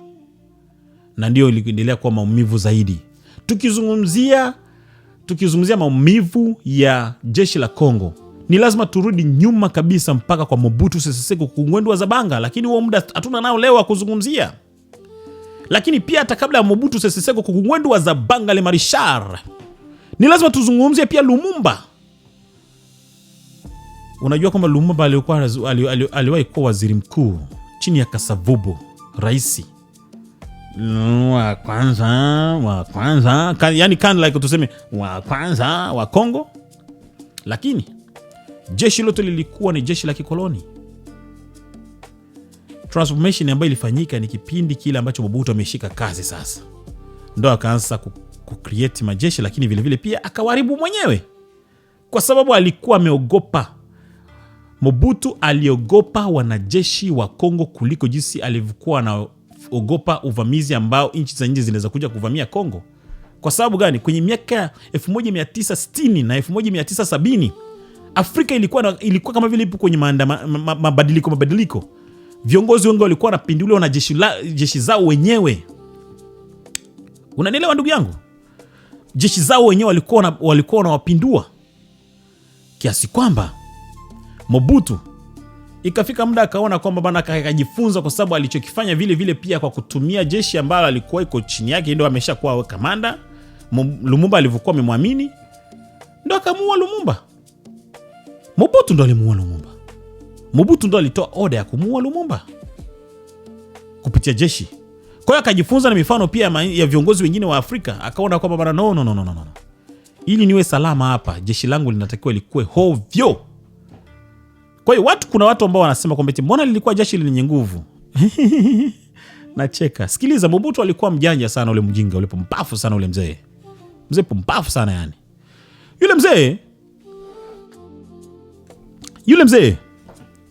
na ndio iliendelea kuwa maumivu zaidi. Tukizungumzia maumivu ya jeshi la Kongo, ni lazima turudi nyuma kabisa mpaka kwa Mobutu Sese Seko kungwendu wa Zabanga, lakini huo muda hatuna nao leo wa kuzungumzia. Lakini pia hata kabla ya Mobutu Sese Seko kungwendu wa Zabanga le Marichal, ni lazima tuzungumzie pia Lumumba. Unajua kwamba Lumumba aliwahi kuwa waziri mkuu chini ya Kasavubu, raisi wa kwanza, yani kind like tuseme wa kwanza wa Kongo. Lakini jeshi lote lilikuwa ni jeshi la kikoloni. Transformation ambayo ilifanyika ni kipindi kile ambacho Mobutu ameshika kazi sasa. Ndio akaanza kucreate majeshi, lakini vile vile pia akawaribu mwenyewe, kwa sababu alikuwa ameogopa. Mobutu aliogopa wanajeshi wa Kongo kuliko jinsi alivyokuwa anaogopa uvamizi ambao nchi za nje zinaweza kuja kuvamia Kongo. Kwa sababu gani? Kwenye miaka 1960 na 1970 Afrika ilikuwa kama vile ipo kwenye mabadiliko. Viongozi wengi walikuwa wanapinduliwa na jeshi zao wenyewe. Unanielewa ndugu yangu? Jeshi zao wenyewe walikuwa wanawapindua, kiasi kwamba Mobutu ikafika muda akaona kwamba bana, akajifunza, kwa sababu alichokifanya vile vile pia kwa kutumia jeshi ambalo alikuwa iko chini yake, ndio ameshakuwa kamanda. Lumumba alivyokuwa amemwamini, ndio akamuua Lumumba. Mobutu ndo alimuua Lumumba. Mobutu ndo alitoa order ya kumuua Lumumba kupitia jeshi. Kwa hiyo akajifunza na mifano pia ya viongozi wengine wa Afrika, akaona kwamba bana, no. Ili niwe salama hapa, jeshi langu linatakiwa likuwe hovyo. Kwa hiyo kuna watu ambao wanasema kwamba mbona lilikuwa jeshi lenye nguvu? Nacheka. Sikiliza, Mobutu alikuwa mjanja sana, ule mjinga, ule mpafu sana, ule mzee. Mzee mpafu sana yani. Yule mzee,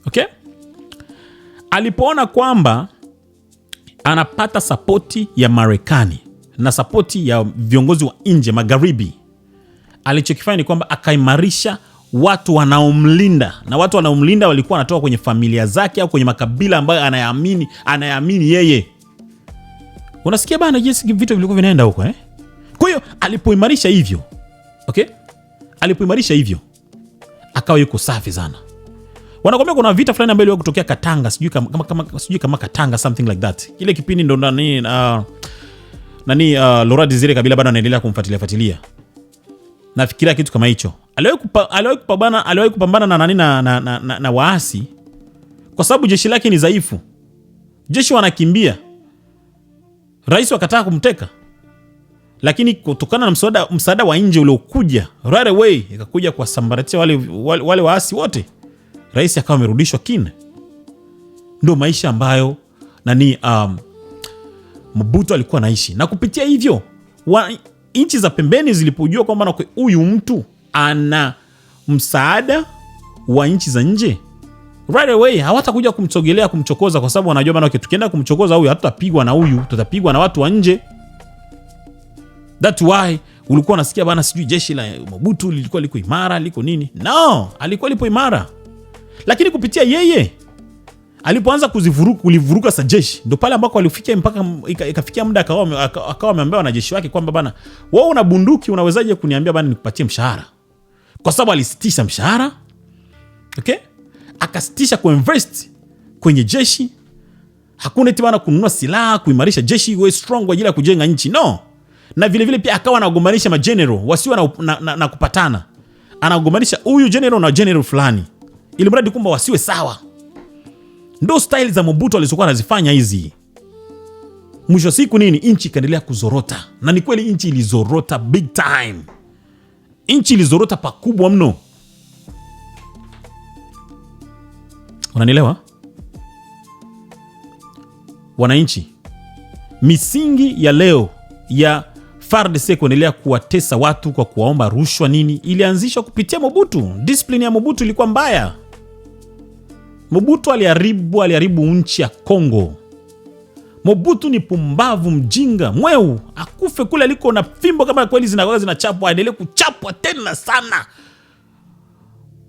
okay? Alipoona kwamba anapata sapoti ya Marekani na sapoti ya viongozi wa nje magharibi, alichokifanya ni kwamba akaimarisha watu wanaomlinda, na watu wanaomlinda walikuwa wanatoka kwenye familia zake au kwenye makabila ambayo anayaamini yeye. Unasikia bana jinsi vitu vilikuwa vinaenda huko eh? Kwa hiyo alipoimarisha hivyo, okay? Alipoimarisha hivyo akawa yuko safi sana. Wanakwambia kuna vita fulani ambayo kutokea Katanga, sijui kama Katanga, something like that. Kile kipindi ndo Laurent Desire Kabila bado anaendelea kumfuatilia. Nafikiria kitu kama hicho. Aliwahi kupambana na waasi, kwa sababu jeshi lake ni dhaifu. Jeshi wanakimbia. Rais wakataka kumteka. Lakini kutokana na msaada wa nje uliokuja, right away ikakuja kwa sambaratia wale waasi wote. Rais akawa amerudishwa kine. Ndio maisha ambayo Mobutu alikuwa anaishi. Na kupitia hivyo, nchi za pembeni zilipojua kwamba huyu mtu ana msaada wa nchi za nje, right away hawatakuja kumsogelea kumchokoza, kwa sababu wanajua bana, tukienda kumchokoza huyu hatutapigwa na huyu, tutapigwa na watu wa nje. That's why ulikuwa unasikia bana, sijui jeshi la Mobutu lilikuwa liko imara, liko nini. No, alikuwa lipo imara. Lakini kupitia yeye alipoanza kulivuruga sa jeshi, ndio pale ambako alifikia mpaka ikafikia muda akawa ameambia wanajeshi wake kwamba bana, wewe una bunduki, unawezaje kuniambia bana nikupatie mshahara? Kwa sababu alisitisha mshahara, okay? Akasitisha kuinvest kwenye jeshi. Hakuna eti bana kununua silaha, kuimarisha jeshi iwe strong kwa ajili ya kujenga nchi. No. Na vile vile pia akawa anagombanisha mageneral wasiwe na kupatana. Anagombanisha huyu general na general fulani, ili mradi kumba wasiwe sawa. Ndo style za Mobutu alizokuwa anazifanya hizi. Mwisho siku nini? Nchi ikaendelea kuzorota. Na ni kweli nchi ilizorota big time. Nchi ilizorota pakubwa mno. Unanielewa? Wananchi, misingi ya leo ya FARDC kuendelea kuwatesa watu kwa kuwaomba rushwa nini, ilianzishwa kupitia Mobutu. Discipline ya Mobutu ilikuwa mbaya. Mobutu aliharibu nchi ya Kongo. Mobutu ni pumbavu, mjinga, mweu. Akufe kule aliko na fimbo kama kweli zinachapwa, aendelee kuchapwa tena sana.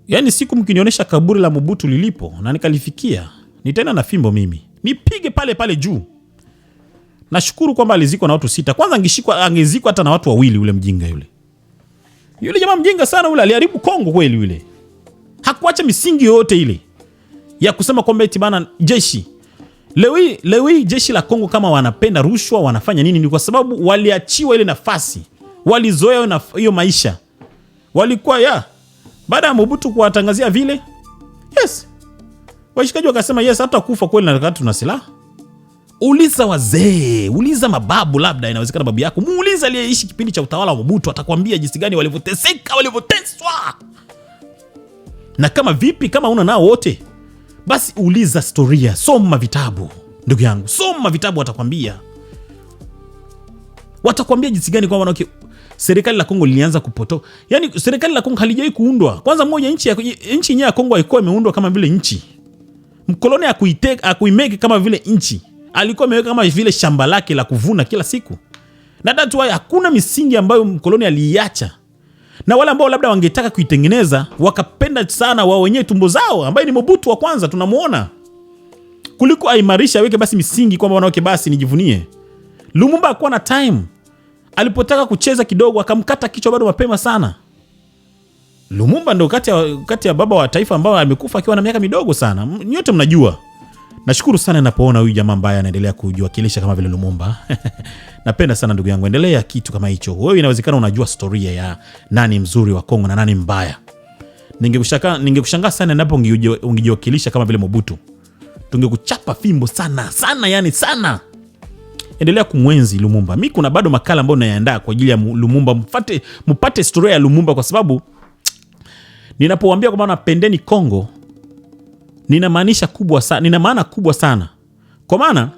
Yaani siku mkinionyesha kaburi la Mobutu lilipo na nikalifikia, ni tena na fimbo mimi, nipige pale juu. Nashukuru kwamba alizikwa na watu 6. Kwanza angezikwa hata na watu 2 ule mjinga yule. Yule jamaa mjinga sana ule, aliharibu Kongo kweli yule. Hakuacha misingi yote ile ya kusema kwamba eti bana jeshi. Lewi jeshi la Kongo kama wanapenda rushwa, wanafanya nini? Ni kwa sababu waliachiwa ile nafasi. Walizoea hiyo maisha. Walikuwa baada ya Mobutu kuwatangazia vile, yes, washikaji wakasema yes, hata kufa kweli na tuna silaha. Uliza wazee, uliza mababu, labda inawezekana babu yako, muuliza aliyeishi kipindi cha utawala wa Mobutu, atakwambia jinsi gani walivyoteseka, walivyoteswa. Na kama vipi kama una nao wote, basi uliza historia, soma vitabu. Ndugu yangu, soma vitabu, atakwambia. Watakwambia jinsi gani kwamba okay, serikali la Kongo lilianza kupoto. Yani serikali la Kongo halijawahi kuundwa. Kwanza moja nchi yenyewe ya Kongo haikuwa imeundwa kama vile nchi. Mkoloni akuimeke kama vile nchi. Alikuwa ameweka kama vile shamba lake la kuvuna kila siku. Na that's why hakuna misingi ambayo mkoloni aliiacha. Na wale ambao labda wangetaka kuitengeneza wakapenda sana wao wenyewe tumbo zao, ambaye ni Mobutu wa kwanza tunamuona. Kuliko aimarisha weke basi misingi kwamba wanawake basi nijivunie. Lumumba hakuwa na time. Alipotaka kucheza kidogo akamkata kichwa bado mapema sana. Lumumba ndo kati ya baba wa taifa ambao amekufa akiwa na miaka midogo sana. Nyote mnajua. Nashukuru sana ninapoona huyu jamaa ambaye anaendelea kujiwakilisha kama vile Lumumba. Napenda sana ndugu yangu, endelea kitu kama hicho. Wewe inawezekana unajua historia ya nani mzuri wa Kongo na nani mbaya. Ningekushangaa sana endapo ungejiwakilisha kama vile Mobutu. Tungekuchapa fimbo sana sana, yani sana. Endelea kumwenzi Lumumba. Mimi kuna bado makala ambayo nayaandaa kwa ajili ya Lumumba. Mpate historia ya Lumumba, kwa sababu ninapowaambia kwamba napendeni Kongo, nina maana kubwa sana. Kwa maana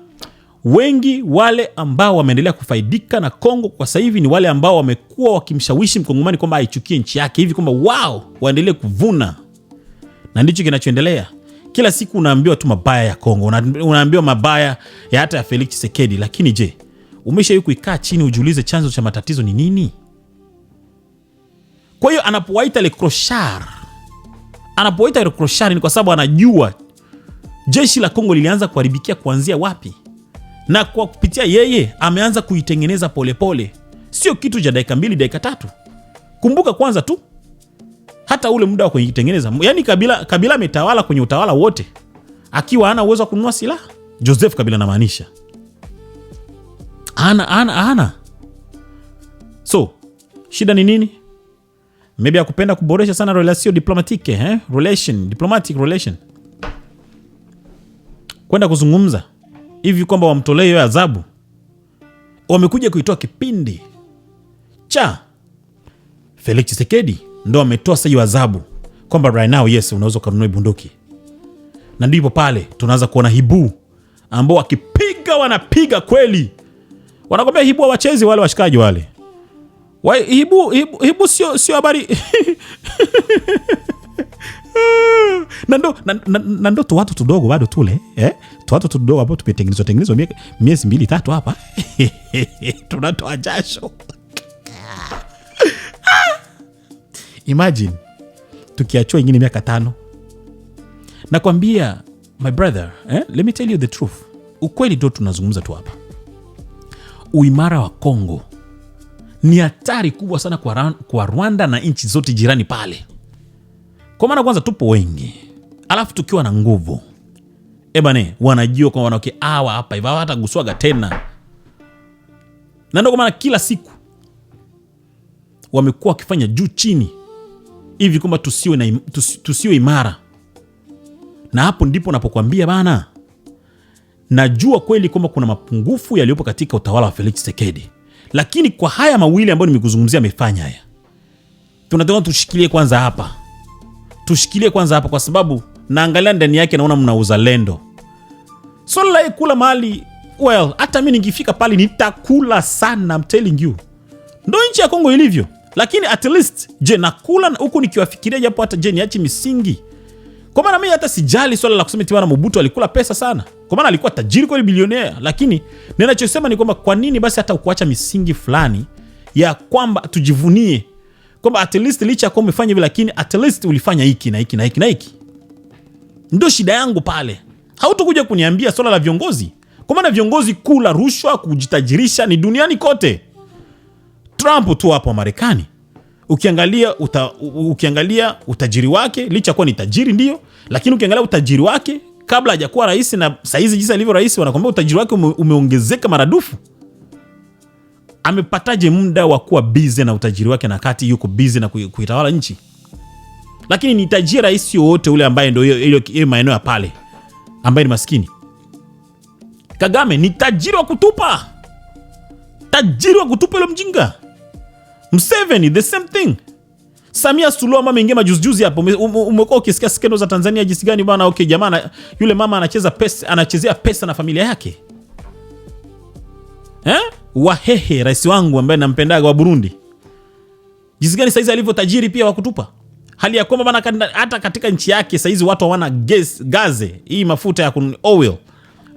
wengi wale ambao wameendelea kufaidika na Kongo kwa sasa hivi ni wale ambao wamekuwa wakimshawishi mkongomani kwamba aichukie nchi yake, hivi kwamba waendelee kuvuna. Na ndicho kinachoendelea. Kila siku unaambiwa tu mabaya ya Kongo, unaambiwa mabaya ya hata ya Felix Tshisekedi, lakini je, umeshawahi kuikaa chini ujiulize chanzo cha matatizo ni nini? Kwa hiyo anapowaita le crochard ni kwa sababu anajua jeshi la Kongo lilianza kuharibikia kuanzia wapi, na kwa kupitia yeye ameanza kuitengeneza polepole. Sio kitu cha dakika 2 dakika 3. Kumbuka kwanza tu hata ule muda wa kuitengeneza, yani Kabila ametawala kwenye utawala wote akiwa hana uwezo wa kununua silaha. Joseph Kabila namaanisha. Ana. So, shida ni nini? Maybe akupenda kuboresha sana diplomatic relation. Kwenda kuzungumza hivi kwamba wamtolee hiyo adhabu. Wamekuja kuitoa kipindi cha Felix Tshisekedi, ndo ametoa sasa hiyo adhabu kwamba right now yes unaweza kununua bunduki. Na ndipo pale tunaanza kuona Hibu ambao wanapiga kweli. Wanakwambia Hibu wachezi wale washikaji wale. Hibu sio habari. Na ndo tu watu tudogo bado tule, tu watu tudogo hapo tumetengenezwa miezi 2-3 hapa. Tunatoa jasho. Imagine tukiachwa ingine miaka 5. Nakwambia my brother, let me tell you the truth. Ukweli ndio tunazungumza tu hapa. Uimara wa Kongo ni hatari kubwa sana kwa Rwanda na nchi zote jirani pale. Kwa maana kwanza tupo wengi, alafu tukiwa na nguvu. Wanajua kwa wanawake hawa hapa hivi hata guswaga tena. Na ndio kwa maana kila siku wamekuwa wakifanya juu chini hivi kwamba tusiwe imara. Na hapo ndipo napokuambia bana, najua kweli kwamba kuna mapungufu yaliyopo katika utawala wa Felix Tshisekedi. Lakini kwa haya mawili ambayo nimekuzungumzia amefanya haya, tunataka tushikilie kwanza hapa. Kwa sababu naangalia ndani yake naona mna uzalendo. Swala la kula mali, hata mimi ningifika pale nitakula sana, I'm telling you. Ndio nchi ya Kongo ilivyo. Lakini at least nakula huku nikiwafikiria japo hata niache misingi. Kwa maana mimi hata sijali swala la kusema eti bwana Mobutu alikula pesa sana. Kwa maana alikuwa tajiri kwa bilionea, lakini ninachosema ni kwamba kwa nini basi hata ukuacha misingi fulani ya kwamba tujivunie kwamba at least licha kwa umefanya hivi, lakini at least ulifanya hiki na hiki na hiki na hiki. Ndio shida yangu pale. Hautokuja kuniambia swala la viongozi. Kwa maana viongozi kula rushwa, kujitajirisha ni duniani kote. Trump tu hapo Marekani, ukiangalia utajiri wake, licha kwa ni tajiri ndio, lakini ukiangalia utajiri wake kabla hajakuwa rais na saizi jinsi alivyo rais, wanakuambia utajiri wake umeongezeka maradufu. Amepataje muda wa kuwa busy na utajiri wake na kati yuko busy na kuitawala nchi? Lakini ni tajiri rais yote ule ambaye ndio hiyo maeneo ya pale ambaye ni maskini. Kagame ni tajiri wa kutupa. Ile mjinga. Museveni the same thing. Samia Suluhu mama ingia majuzi hapo, umekuwa ukisikia skendo za Tanzania jinsi gani bwana? Okay jamaa, yule mama anachezea pesa na familia yake. Wahehe, rais wangu ambaye nampendaga wa Burundi, jinsi gani saizi alivyo tajiri pia wa kutupa, hali ya kwamba bana hata katika nchi yake saizi watu hawana gaze, hii mafuta ya oil,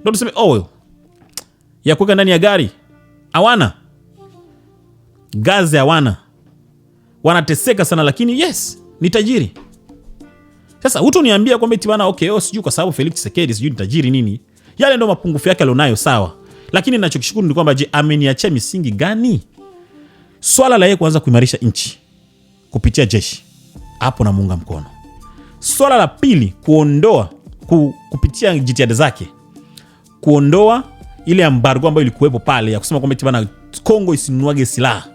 ndio tuseme oil ya kuweka ndani ya gari, hawana gaze, hawana, wanateseka sana, lakini yes, ni tajiri. Sasa hutoniambia kwamba eti bana okay, sijui kwa sababu Felix Tshisekedi sijui ni tajiri nini. Yale ndio mapungufu yake alionayo, sawa. Lakini ninachokishukuru ni kwamba je, ameniachia misingi gani? Swala la yeye kuanza kuimarisha nchi kupitia jeshi, hapo na muunga mkono. Swala la pili, kuondoa kupitia jitihada zake, kuondoa ile embargo ambayo ilikuwepo pale ya kusema kwamba eti bana Kongo isinunuage silaha,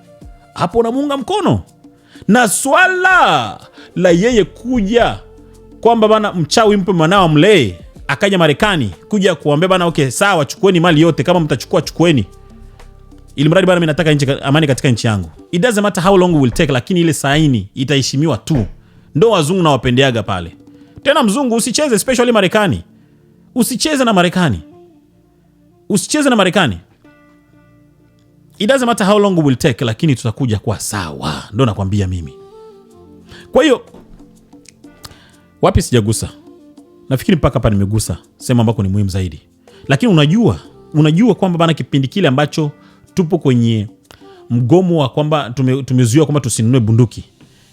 hapo na muunga mkono. Na swala la yeye kuja kwamba bana mchawi mpe mwanao mlee, akaja Marekani kuja kuambia bana okay sawa, chukueni mali yote, kama mtachukua chukueni, ili mradi bana mimi nataka amani katika nchi yangu. It doesn't matter how long it will take, lakini ile saini itaheshimiwa tu. Ndo wazungu na wapendeaga pale. Tena mzungu usicheze, especially Marekani. Usicheze na Marekani. Usicheze na Marekani. It doesn't matter how long it will take, lakini tutakuja kwa sawa. Ndo nakwambia mimi. Kwa hiyo wapi sijagusa? Nafikiri mpaka hapa nimegusa sema ambako ni muhimu zaidi. Lakini unajua kwamba bana kipindi kile ambacho tupo kwenye mgomo wa kwamba tumezuiwa kwamba tusinunue bunduki.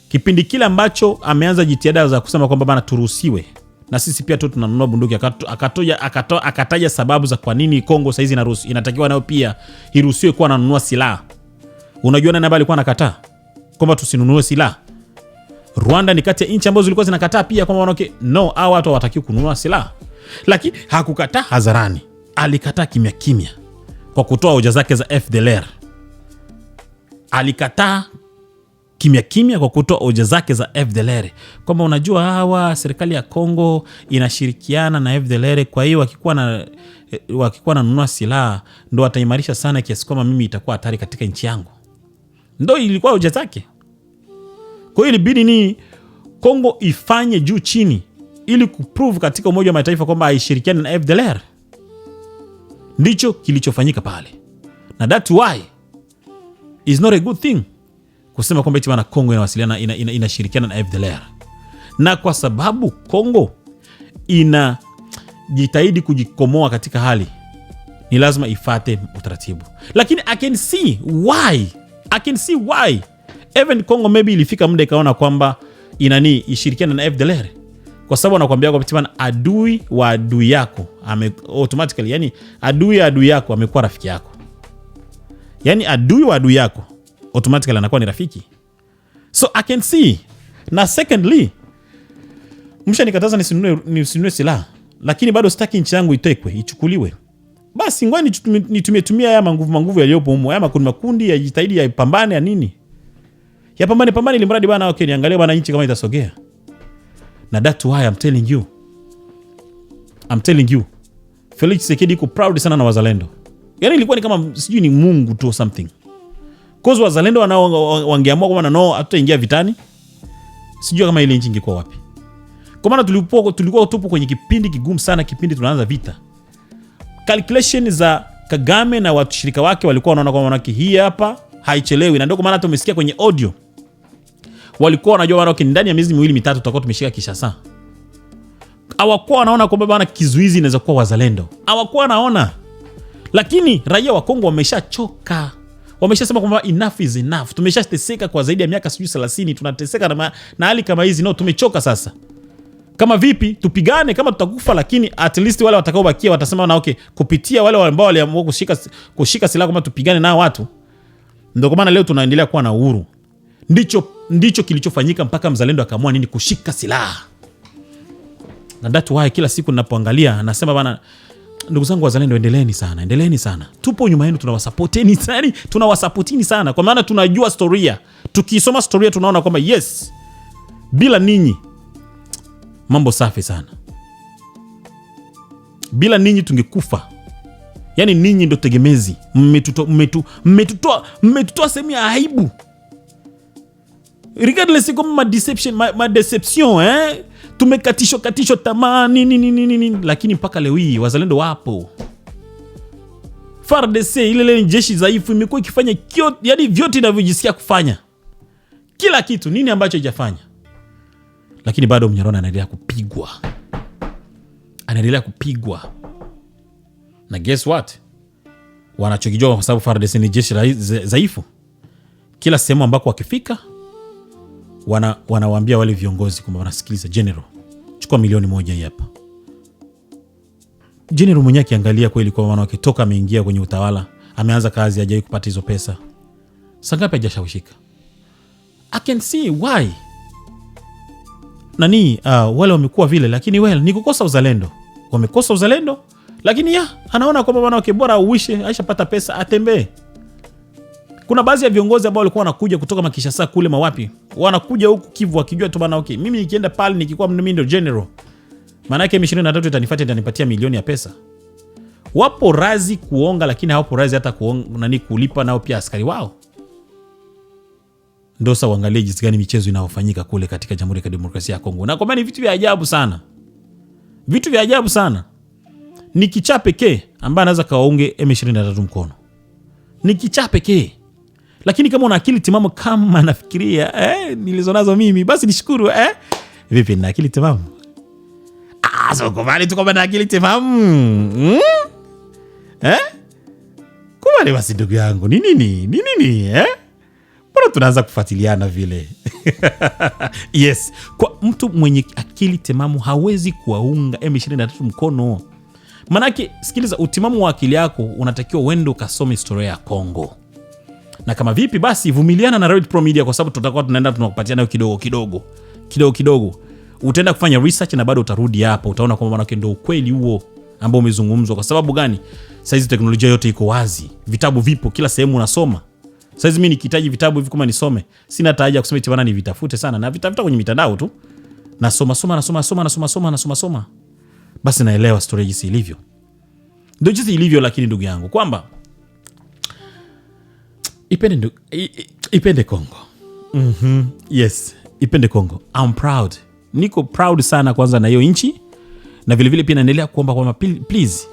Kipindi kile ambacho ameanza jitihada za kusema kwamba bana turuhusiwe na sisi pia tu tunanunua bunduki, akataja sababu za kwa nini Kongo saizi inatakiwa nayo pia iruhusiwe kuwa nanunua silaha. Unajua nani ambaye alikuwa anakataa kwamba tusinunue silaha? Rwanda ni kati ya nchi ambazo zilikuwa zinakataa pia kwamba wanaoke no, hao watu hawatakiwi kununua silaha. Lakini hakukataa hadharani, alikataa kimya kimya kwa kutoa hoja zake za FDLR. Alikataa kimya kimya kwa kutoa hoja zake za FDLR kwamba unajua hawa serikali ya Kongo inashirikiana na FDLR, kwa hiyo wakikuwa na nunua silaha ndo wataimarisha sana kiasi kwamba mimi itakuwa hatari katika nchi yangu. Ndo ilikuwa hoja zake. Kwa hiyo ilibidi ni Kongo ifanye juu chini ili kuprove katika Umoja wa Mataifa kwamba haishirikiani na FDLR. Ndicho kilichofanyika pale. Na that's why is not a good thing kusema kwamba eti bana Kongo inawasiliana inashirikiana na FDLR. Na kwa sababu Kongo inajitahidi kujikomoa katika hali, ni lazima ifate utaratibu. Lakini I can see why even Kongo maybe ilifika muda ikaona kwamba ishirikiana na FDLR, kwa sababu anakuambia kwamba bana adui wa adui yako automatically, yani adui ya adui yako amekuwa rafiki yako. Yani adui wa adui yako automatically anakuwa ni rafiki. So I can see. Na secondly, nikataza nisinunue silaha, lakini bado sitaki nchi yangu itekwe, ichukuliwe. Basi ngoja nitumie haya manguvu yaliyopo humo, haya makundi ya jitahidi ya pambane ya nini? Ya pambane ili mradi bana okay niangalie bana nchi kama itasogea. Na that's why I'm telling you Felix Tshisekedi iko proud sana na wazalendo. Yani ilikuwa ni kama sijui ni Mungu tu something. Cause wazalendo wangeamua kwamba no hatutaingia vitani, sijui kama ile nchi ingekuwa wapi. Kwa maana tulikuwa tupo kwenye kipindi kigumu sana, kipindi tunaanza vita. Calculation za Kagame na washirika wake walikuwa wanaona kwamba hii hapa haichelewi, na ndio kwa maana tumesikia kwenye audio walikuwa wanajua bana okay ndani ya miezi miwili mitatu tutakuwa tumeshika Kinshasa. Hawakuwa wanaona kwamba bana kizuizi inaweza kuwa wazalendo, hawakuwa wanaona. Lakini raia wa Kongo wameshachoka, wameshasema kwamba enough is enough. Tumeshateseka kwa zaidi ya miaka 30, tunateseka na hali kama hizi, no tumechoka sasa. Kama vipi tupigane kama tutakufa, lakini at least wale watakaobakia watasema na okay kupitia wale ambao waliamua kushika silaha kama tupigane nao watu. Ndio kwa maana leo tunaendelea kuwa na uhuru. Ndicho kilichofanyika mpaka mzalendo akaamua nini kushika silaha. Na that's why kila siku ninapoangalia nasema bana ndugu zangu wazalendo, endeleeni sana. Tupo nyuma yenu, tunawasupportini sana kwa maana tunajua historia. Tukisoma historia tunaona kwamba yes, bila ninyi mambo safi sana. Bila ninyi tungekufa. Yani ninyi ndo tegemezi. Mmetutoa sehemu ya aibu. Regardless kama deception tumekatishwa tamaa nini, lakini mpaka leo hii wazalendo wapo. FARDC ile jeshi dhaifu imekuwa ikifanya yani vyote inavyojisikia kufanya. Kila kitu, nini ambacho haijafanya? Lakini bado Mnyarwanda anaendelea kupigwa. Anaendelea kupigwa. Na guess what? Wanachokijua kwa sababu FARDC ni jeshi dhaifu. Kila sehemu ambako wakifika wanawaambia wale viongozi kwamba wanasikiliza, general, chukua milioni 1 hii hapa. General mwenyewe akiangalia kweli kwa maana wakitoka ameingia kwenye utawala, ameanza kazi, hajawahi kupata hizo pesa. Sangapi hajashawishika? I can see why. Nani wale wamekuwa vile, lakini ni kukosa uzalendo. Wamekosa uzalendo, lakini anaona kwamba bwana wake bora uishe, aishapata pesa atembee. Kuna baadhi ya viongozi ambao walikuwa wanakuja kutoka Makishasa kule mawapi, wanakuja huku Kivu wakijua tu bwana mimi nikienda pale nikikuwa mimi ndio general, maana yake M23 itanifuata, itanipatia milioni ya pesa. Wapo razi kuonga, lakini hawapo razi hata kulipa nao pia askari wao. Ndio sasa uangalie jinsi gani michezo inaofanyika kule katika Jamhuri ya Kidemokrasia ya Kongo. Na kwa maana vitu vya ajabu sana. Vitu vya ajabu sana. Ni kichaa pekee ambaye anaweza kawaunge M23 mkono. Ni kichaa pekee. Lakini kama una akili timamu kama nafikiria nilizonazo mimi, basi nishukuru. Vipi na akili timamu? So kubali tu kwamba na akili timamu. Kubali basi ndugu yangu. Ni nini? Mbona tunaanza kufuatiliana vile? Yes, kwa mtu mwenye akili timamu hawezi kuwaunga M23 mkono. Manake sikiliza, utimamu wa akili yako unatakiwa uende ukasome historia ya Kongo. Na kama vipi basi vumiliana na Red Pro Media, kwa sababu tutakuwa tunaenda tunakupatiana kidogo. Utaenda kufanya research na bado utarudi hapa, utaona kwamba manake ndio ukweli huo ambao umezungumzwa. Kwa sababu gani? Saizi teknolojia yote iko wazi. Vitabu vipo kila sehemu unasoma. Saizi mimi nikihitaji vitabu hivi kama nisome, sina haja kusema eti bwana ni vitafute sana, na vitafuta kwenye mitandao tu. Nasoma. Basi naelewa story jinsi ilivyo. Ndio jinsi ilivyo, lakini ndugu yangu kwamba ipende Kongo. Yes, ipende Kongo. I'm proud. Niko proud sana kwanza na hiyo nchi, na vile vile pia naendelea kuomba kwamba please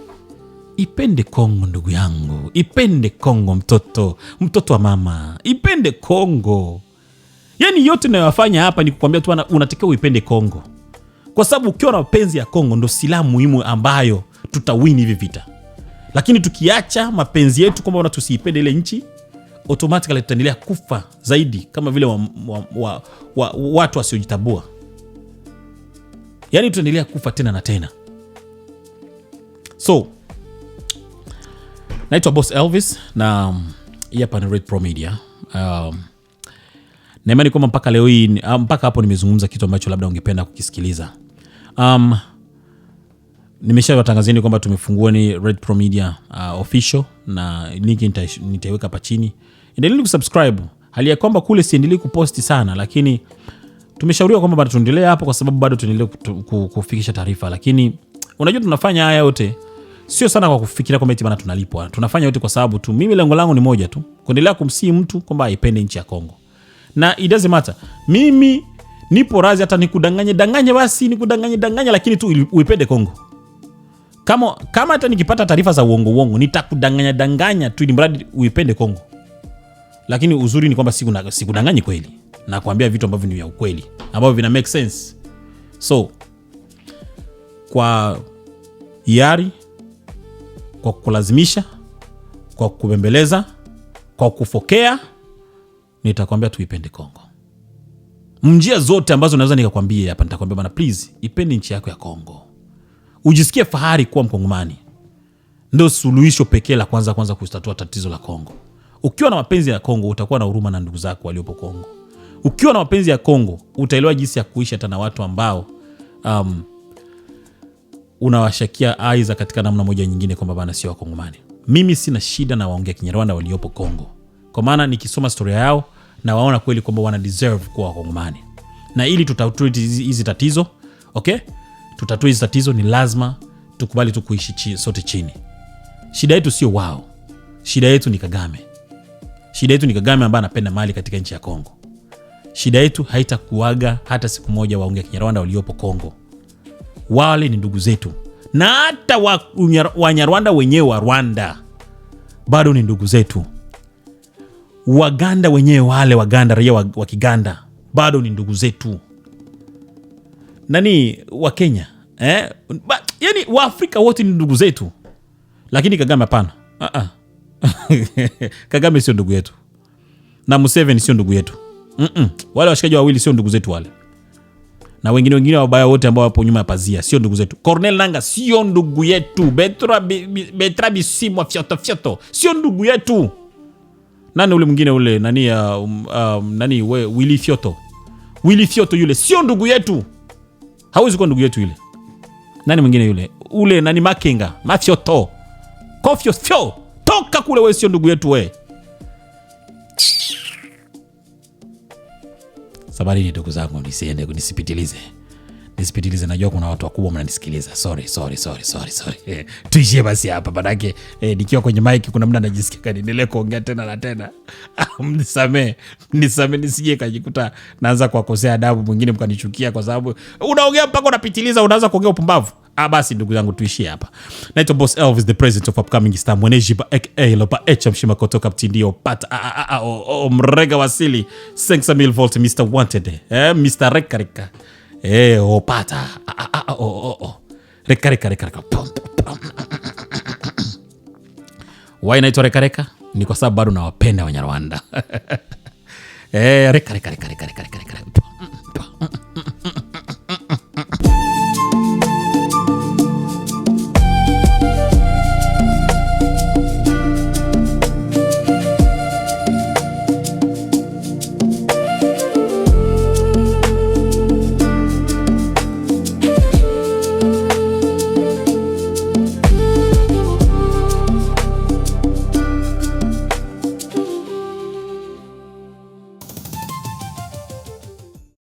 ipende Kongo ndugu yangu. Ipende Kongo mtoto wa mama. Ipende Kongo. Yaani yote ninayofanya hapa ni kukwambia tu unatakiwa uipende Kongo. Kwa sababu ukiwa na mapenzi ya Kongo ndo silaha muhimu ambayo tutawini hivi vita. Lakini tukiacha mapenzi yetu kwamba tusiipende ile nchi, automatically tutaendelea kufa zaidi kama vile watu wasiojitabua. Yaani tutaendelea kufa tena na tena. So naitwa Boss Elvis na hapa ni Red Pro Media. Na imani kwamba mpaka leo hii mpaka hapo nimezungumza kitu ambacho labda ungependa kukisikiliza. Nimeshawatangazeni kwamba tumefungua ni Red Pro Media official, na link nitaiweka hapa chini. Endelea kusubscribe. Hali ya kwamba kule siendelee kuposti sana, lakini tumeshauriwa kwamba bado tuendelee hapo kwa sababu bado tuendelee kufikisha taarifa. Lakini unajua tunafanya haya yote sio sana kwa kufikiria kwamba eti bana tunalipwa. Tunafanya yote kwa sababu tu mimi lengo langu ni moja tu, kuendelea kumsii mtu kwamba aipende nchi ya Kongo. Na it doesn't matter. Mimi nipo razi hata nikudanganye basi nikudanganye, lakini tu uipende Kongo. Kama hata nikipata taarifa za uongo nitakudanganya tu ili mradi uipende Kongo. Lakini uzuri ni kwamba sikudanganyi kweli. Na kuambia vitu ambavyo ni vya ukweli, ambavyo vina make sense. So kwa hiari, kwa kulazimisha, kwa kubembeleza, kwa kufokea, nitakwambia tuipende Kongo. Njia zote ambazo naweza nikakwambia hapa nitakwambia bana please ipende nchi yako ya Kongo. Ujisikie fahari kuwa Mkongomani. Ndio suluhisho pekee la kwanza kutatua tatizo la Kongo. Ukiwa na mapenzi ya Kongo utakuwa na huruma na ndugu zako waliopo Kongo. Ukiwa na mapenzi ya Kongo utaelewa jinsi ya kuishi hata na watu ambao unawashakia aiza katika namna moja nyingine kwamba bana sio Wakongomani. Mimi sina shida na waongea Kinyarwanda waliopo Kongo, kwa maana nikisoma historia yao na waona kweli kwamba wana deserve kuwa Wakongomani. Na ili tutatue hizi tatizo, okay? Tutatue hizi tatizo ni lazima tukubali tu kuishi sote chini. Shida yetu sio wao. Shida yetu ni Kagame. Shida yetu ni Kagame ambaye anapenda mali katika nchi ya Kongo. Shida yetu haitakuaga hata siku moja waongea Kinyarwanda waliopo Kongo. Wale ni ndugu zetu. Na hata Wanyarwanda wenyewe wa Rwanda bado ni ndugu zetu. Waganda wenyewe, wale Waganda, raia wa Kiganda, bado ni ndugu zetu. Nani wa Kenya, yani wa Afrika wote ni ndugu zetu. Lakini Kagame hapana. Kagame sio ndugu yetu, na Museveni sio ndugu yetu. Wale washikaji wawili sio ndugu zetu wale, na wengine wabaya wote ambao wapo nyuma ya pazia sio ndugu zetu. Cornel Nanga sio ndugu yetu. Bertrand Bisimwa fyoto sio ndugu yetu. Nani ule mwingine ule nani Willy Fyoto yule sio ndugu yetu. Hawezi kuwa ndugu yetu yule. Nani mwingine ule nani Makenga Mafyoto Kofio toka kule, wewe sio ndugu yetu wewe. Sabari ndugu zangu, nisipitilize, najua kuna watu wakubwa mnanisikiliza. Sorry. Tuishie basi hapa, manake nikiwa kwenye mic kuna mtu anajisikia niendelee kuongea tena na tena. Mnisamee nisije kajikuta naanza kuwakosea adabu, mwingine mkanichukia kwa sababu unaongea mpaka unapitiliza, unaanza kuongea upumbavu. Basi ndugu zangu, tuishie hapa. Naitwa Boss Elvis, the president of upcoming star mweneji ba lopa mshima kutoka mtindio pata mrega wasili 5000 volt Mr. Wanted, Mr. Rekarika opata Rekarika. Why naitwa Rekarika? Ni kwa sababu bado nawapenda Wanyarwanda. Rekarika.